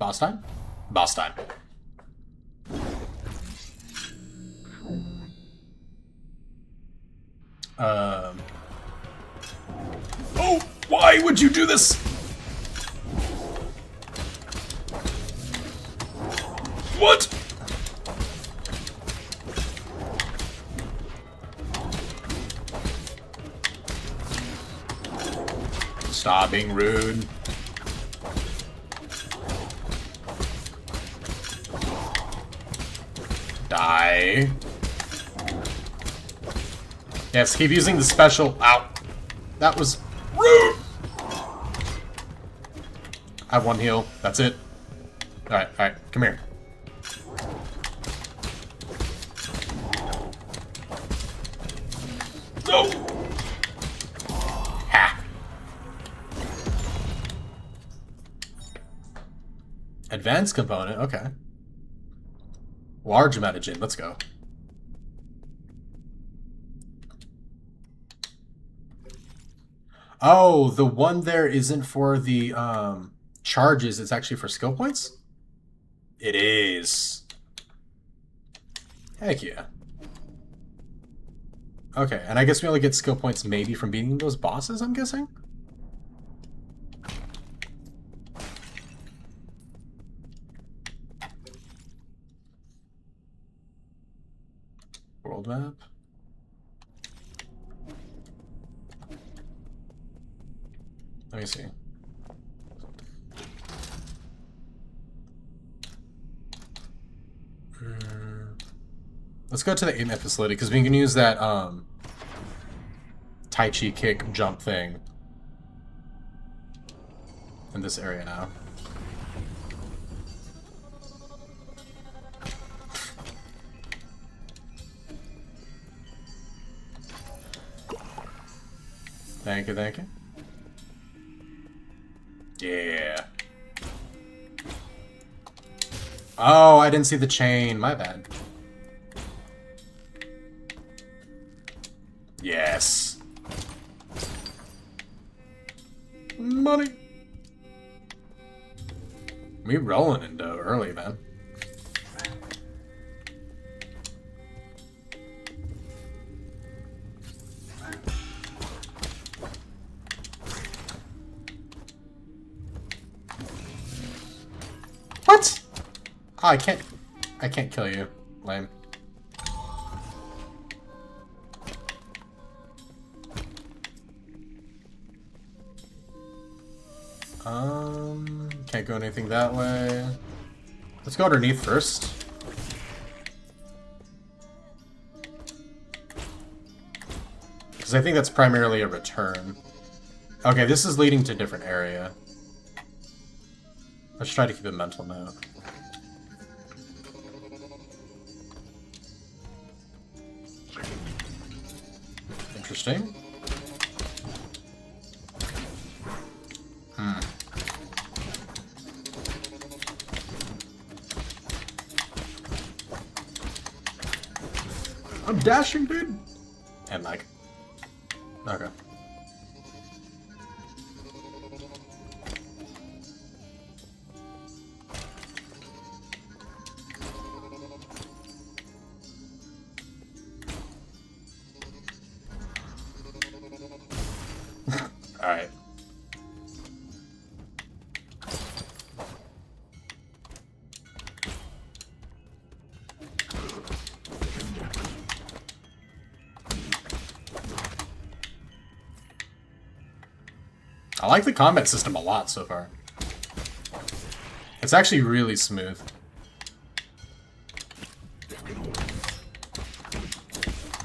S1: Boss time? Boss time. Oh, why would you do this? What? Stop being rude. Die. Yes, keep using the special. Ow. That was rude. I have one heal. That's it. Alright, come here. No! Ha! Advanced component, okay. Large amount of gin, let's go. Oh, the one there isn't for the charges, it's actually for skill points? It is. Heck yeah. Okay, and I guess we only get skill points maybe from beating those bosses, I'm guessing? World map. Let me see. Let's go to the 8-man facility, because we can use that Tai Chi kick jump thing in this area now. Thank you, thank you. Yeah. Oh, I didn't see the chain. My bad. Yes. Money. We rolling in dough early, man. What? Oh, I can't kill you. Lame. Can't go anything that way. Let's go underneath first. Because I think that's primarily a return. Okay, this is leading to a different area. Let's try to keep a mental note. Interesting. I'm dashing, dude! And Mike. Okay. Alright. I like the combat system a lot so far. It's actually really smooth.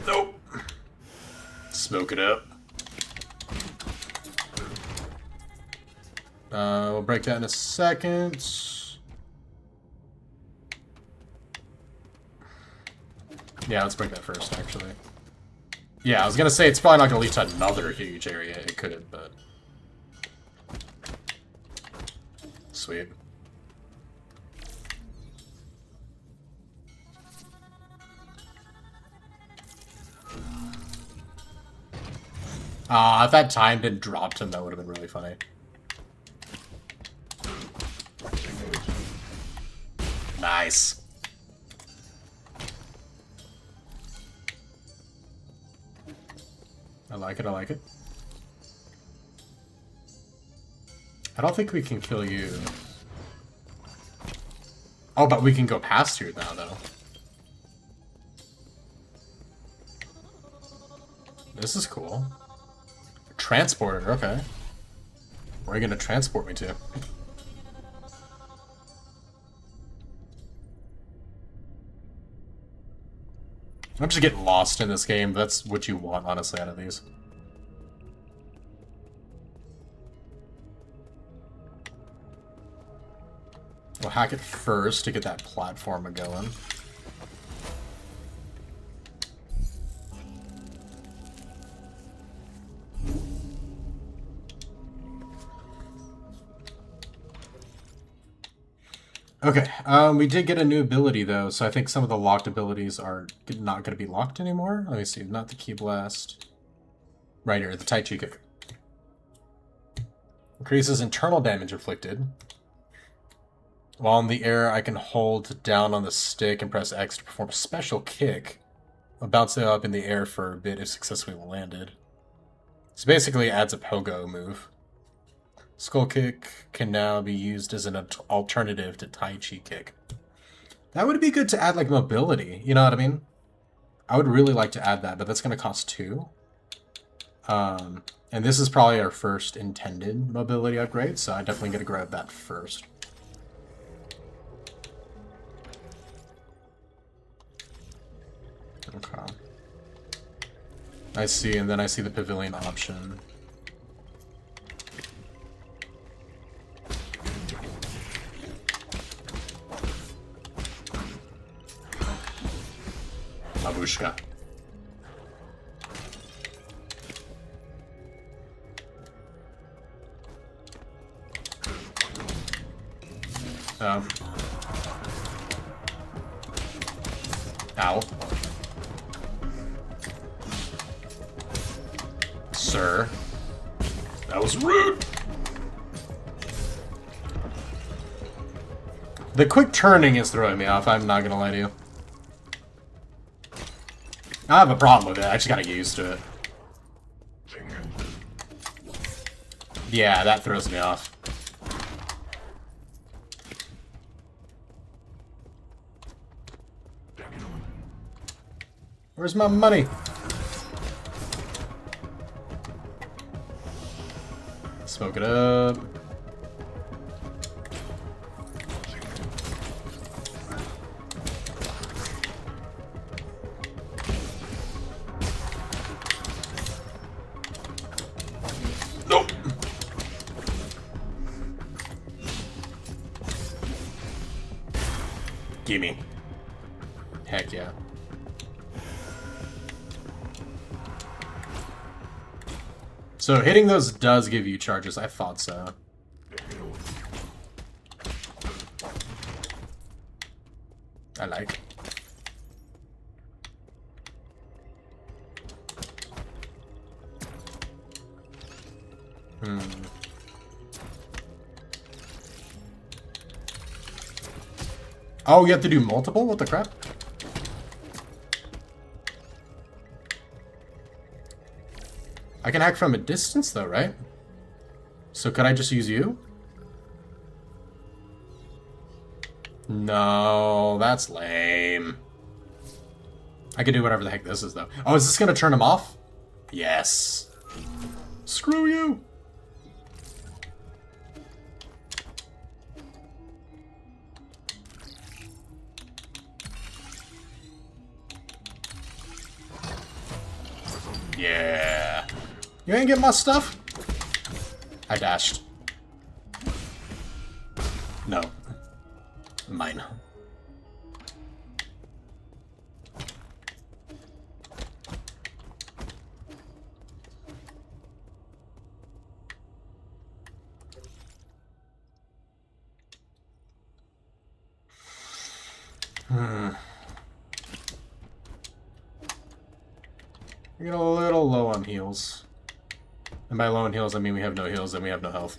S1: Nope. Smoke it up. We'll break that in a second. Yeah, let's break that first, actually. Yeah, I was gonna say it's probably not gonna lead to another huge area. It could have, but... Sweet. If that time didn't drop him, that would have been really funny. Nice. I like it, I like it. I don't think we can kill you. Oh, but we can go past you now, though. This is cool. Transporter, okay. Where are you gonna transport me to? I'm just getting lost in this game. That's what you want, honestly, out of these. We'll hack it first to get that platform going. Okay, we did get a new ability though, so I think some of the locked abilities are not going to be locked anymore. Let me see, not the Ki Blast. Right here, the Tai Chi Kick. Increases internal damage inflicted. While in the air, I can hold down on the stick and press X to perform a special kick. I'll bounce it up in the air for a bit if successfully landed. So basically it adds a pogo move. Skull Kick can now be used as an alternative to Tai Chi Kick. That would be good to add, like, mobility. You know what I mean? I would really like to add that, but that's going to cost 2. And this is probably our first intended mobility upgrade, so I definitely got to grab that first. Okay. I see, and then I see the pavilion option. Babushka. Ow. Sir. That was rude! The quick turning is throwing me off, I'm not gonna lie to you. I have a problem with it, I just gotta get used to it. Yeah, that throws me off. Where's my money? Smoke it up. Nope. Gimme. Heck yeah. So hitting those does give you charges. I thought so. I like. Oh, you have to do multiple? What the crap? I can hack from a distance though, right? So could I just use you? No, that's lame. I can do whatever the heck this is though. Oh, is this gonna turn him off? Yes. Screw you! Yeah. You ain't get my stuff? I dashed. No. Mine. We're getting a little low on heals. And by low on heals, I mean we have no heals and we have no health.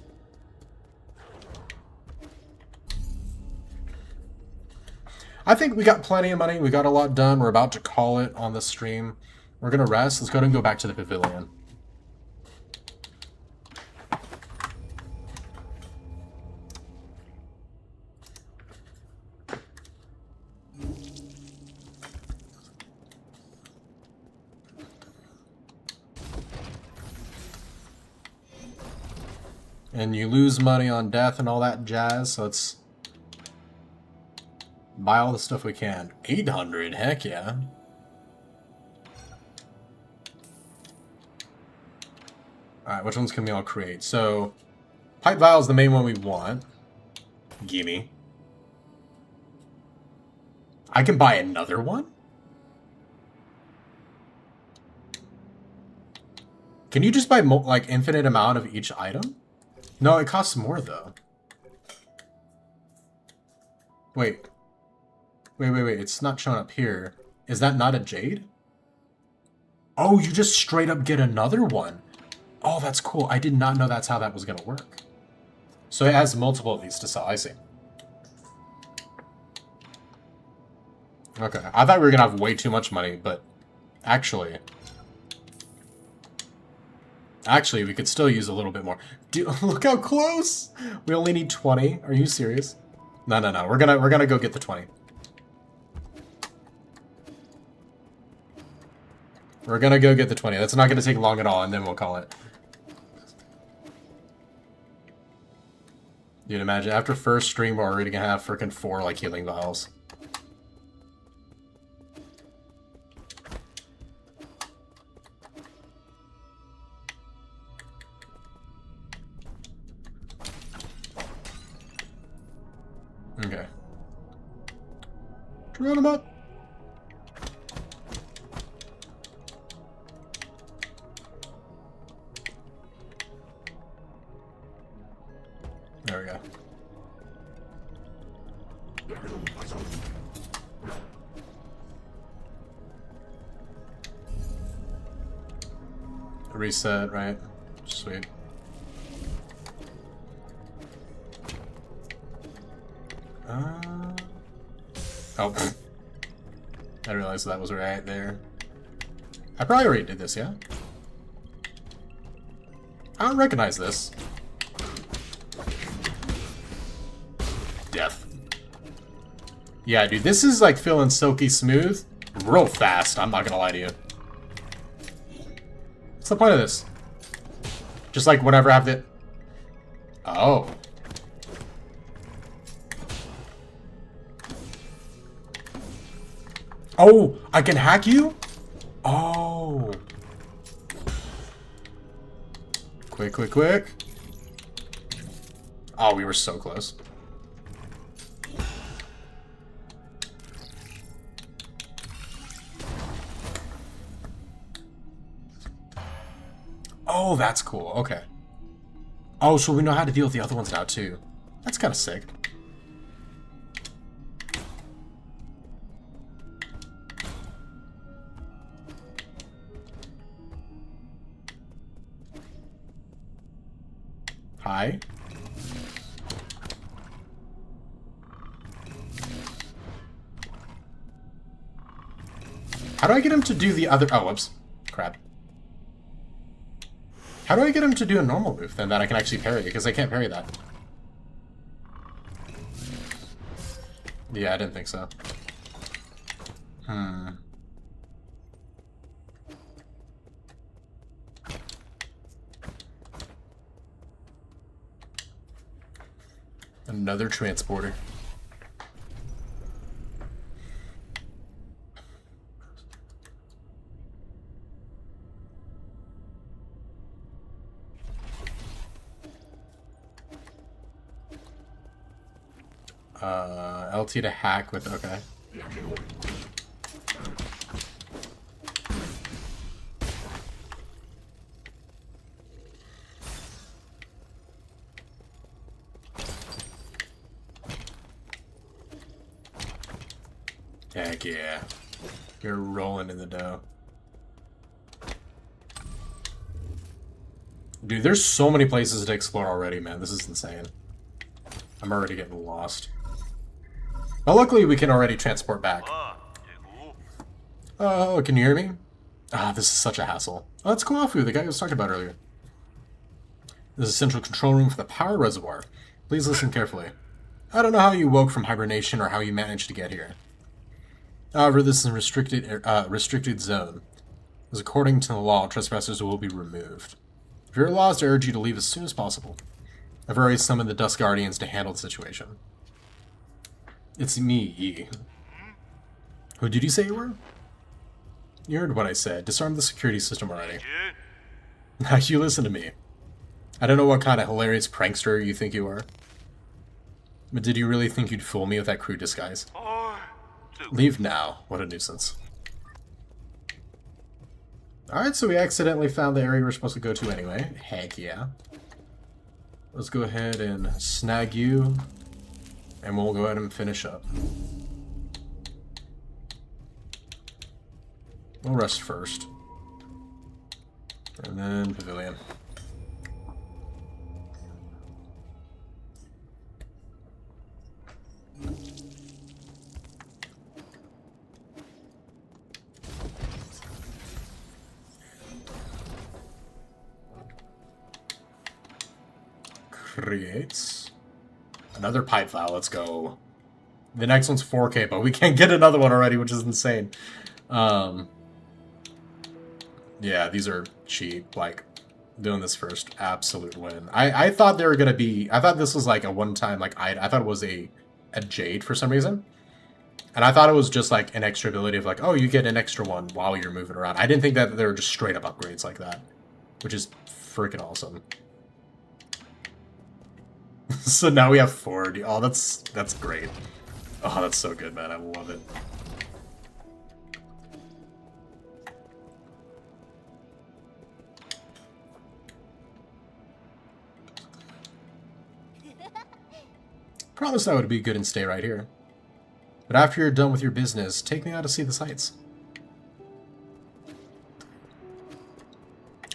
S1: I think we got plenty of money. We got a lot done. We're about to call it on the stream. We're going to rest. Let's go ahead and go back to the pavilion. And you lose money on death and all that jazz, so let's buy all the stuff we can. 800, heck yeah. Alright, which ones can we all create? So, Pipe Vial is the main one we want. Gimme. I can buy another one? Can you just buy, like, infinite amount of each item? No, it costs more, though. Wait. Wait. It's not showing up here. Is that not a jade? Oh, you just straight up get another one. Oh, that's cool. I did not know that's how that was going to work. So it has multiple of these to sell. I see. Okay. I thought we were going to have way too much money, but actually... Actually, we could still use a little bit more. Dude, look how close! We only need 20. Are you serious? No. We're gonna go get the 20. We're gonna go get the 20. That's not gonna take long at all, and then we'll call it. Dude, imagine after first stream, we're already gonna have freaking 4 like healing vials. Okay. Run him up. There we go. Reset, right? Sweet. Oh. I realized that was right there. I probably already did this, yeah? I don't recognize this. Death. Yeah, dude, this is like feeling silky smooth real fast, I'm not gonna lie to you. What's the point of this? Just like whenever I have the... Oh. Oh, I can hack you? Oh. Quick. Oh, we were so close. Oh, that's cool. Okay. Oh, so we know how to deal with the other ones now, too. That's kind of sick. Hi. How do I get him to do the other... Oh, whoops. Crap. How do I get him to do a normal move, then, that I can actually parry? Because I can't parry that. Yeah, I didn't think so. Another transporter. LT to hack with, okay. Heck yeah. You're rolling in the dough. Dude, there's so many places to explore already, man. This is insane. I'm already getting lost. But luckily we can already transport back. Oh, can you hear me? Ah, this is such a hassle. Oh, that's Koafu, the guy I was talking about earlier. This is a central control room for the power reservoir. Please listen carefully. I don't know how you woke from hibernation or how you managed to get here. However, this is a restricted zone. As according to the law, trespassers will be removed. If you're lost, I urge you to leave as soon as possible. I've already summoned the Dusk Guardians to handle the situation. It's me, Yi. Who did you say you were? You heard what I said. Disarm the security system already. Now you listen to me. I don't know what kind of hilarious prankster you think you are. But did you really think you'd fool me with that crude disguise? Leave now. What a nuisance. Alright, so we accidentally found the area we're supposed to go to anyway. Heck yeah. Let's go ahead and snag you. And we'll go ahead and finish up. We'll rest first. And then Pavilion. Creates. Another pipe file, let's go. The next one's 4K, but we can't get another one already, which is insane. Yeah, these are cheap. Like, doing this first, absolute win. I thought they were gonna be... I thought this was like a one-time, like, I thought it was a Jade for some reason. And I thought it was just like an extra ability of like, oh, you get an extra one while you're moving around. I didn't think that they were just straight up upgrades like that. Which is freaking awesome. So now we have 40. Oh, that's great. Oh, that's so good, man. I love it. Promised I would be good and stay right here. But after you're done with your business, take me out to see the sights.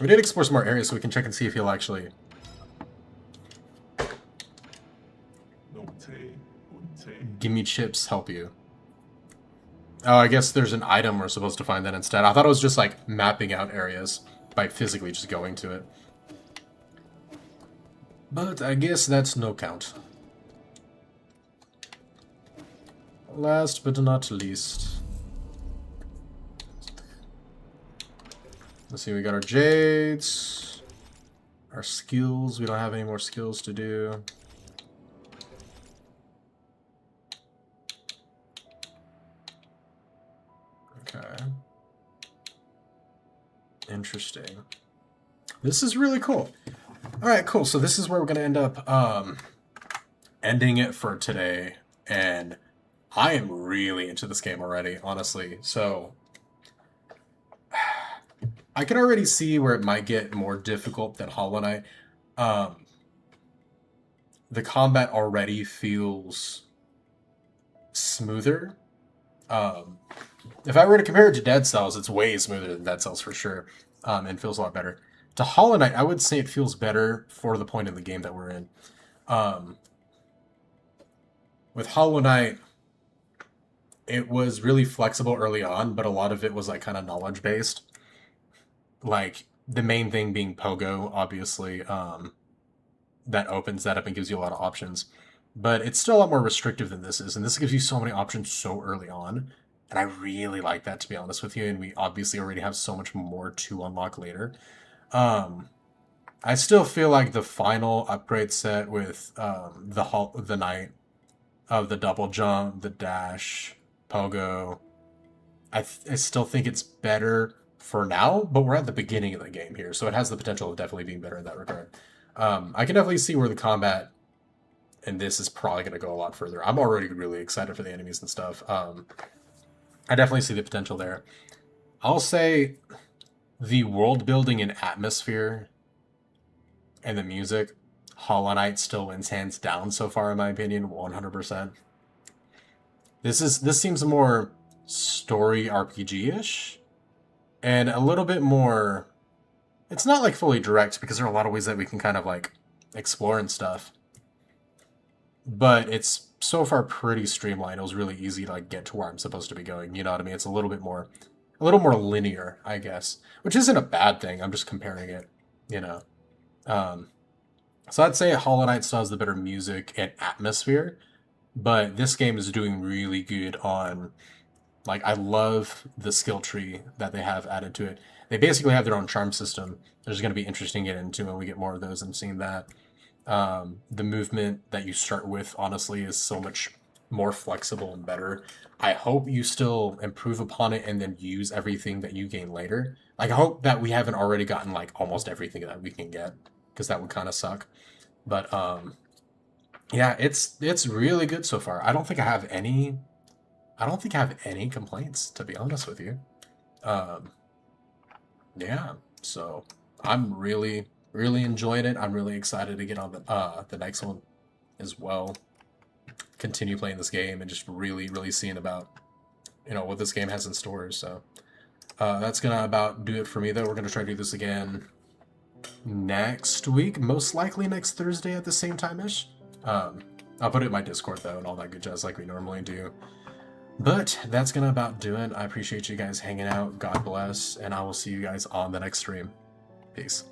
S1: We did explore some more areas so we can check and see if he'll actually... Give me chips, help you. Oh, I guess there's an item we're supposed to find then instead. I thought it was just like mapping out areas by physically just going to it. But I guess that's no count. Last but not least. Let's see, we got our Jades. Our skills, we don't have any more skills to do. Okay. Interesting. This is really cool. Alright, cool. So this is where we're going to end up ending it for today. And I am really into this game already, honestly. So I can already see where it might get more difficult than Hollow Knight. The combat already feels smoother. If I were to compare it to Dead Cells, it's way smoother than Dead Cells for sure, and feels a lot better. To Hollow Knight, I would say it feels better for the point in the game that we're in. With Hollow Knight, it was really flexible early on, but a lot of it was like kind of knowledge based. Like the main thing being Pogo, obviously, that opens that up and gives you a lot of options. But it's still a lot more restrictive than this is, and this gives you so many options so early on. And I really like that, to be honest with you, and we obviously already have so much more to unlock later. I still feel like the final upgrade set with the Knight of the double jump, the dash, Pogo, I still think it's better for now, but we're at the beginning of the game here, so it has the potential of definitely being better in that regard. I can definitely see where the combat in this is probably going to go a lot further. I'm already really excited for the enemies and stuff. I definitely see the potential there. I'll say the world building and atmosphere and the music, Hollow Knight still wins hands down so far, in my opinion, 100%. This seems more story RPG-ish and a little bit more... It's not like fully direct because there are a lot of ways that we can kind of like explore and stuff. But it's so far pretty streamlined. It was really easy to like get to where I'm supposed to be going. You know what I mean? It's a little more linear, I guess, which isn't a bad thing. I'm just comparing it, you know. Um, so I'd say Hollow Knight still has the better music and atmosphere, but this game is doing really good on, like, I love the skill tree that they have added to it. They basically have their own charm system. There's going to be interesting to get into when we get more of those and seeing that. The movement that you start with, honestly, is so much more flexible and better. I hope you still improve upon it and then use everything that you gain later. Like, I hope that we haven't already gotten, like, almost everything that we can get, because that would kind of suck. But, yeah, it's really good so far. I don't think I have any complaints, to be honest with you. Um, yeah, so I'm really enjoying it. I'm really excited to get on the next one as well. Continue playing this game and just really seeing about what this game has in store. So that's gonna about do it for me though. We're gonna try to do this again next week, most likely next Thursday at the same time ish. I'll put it in my Discord though and all that good jazz like we normally do. But that's gonna about do it. I appreciate you guys hanging out. God bless, and I will see you guys on the next stream. Peace.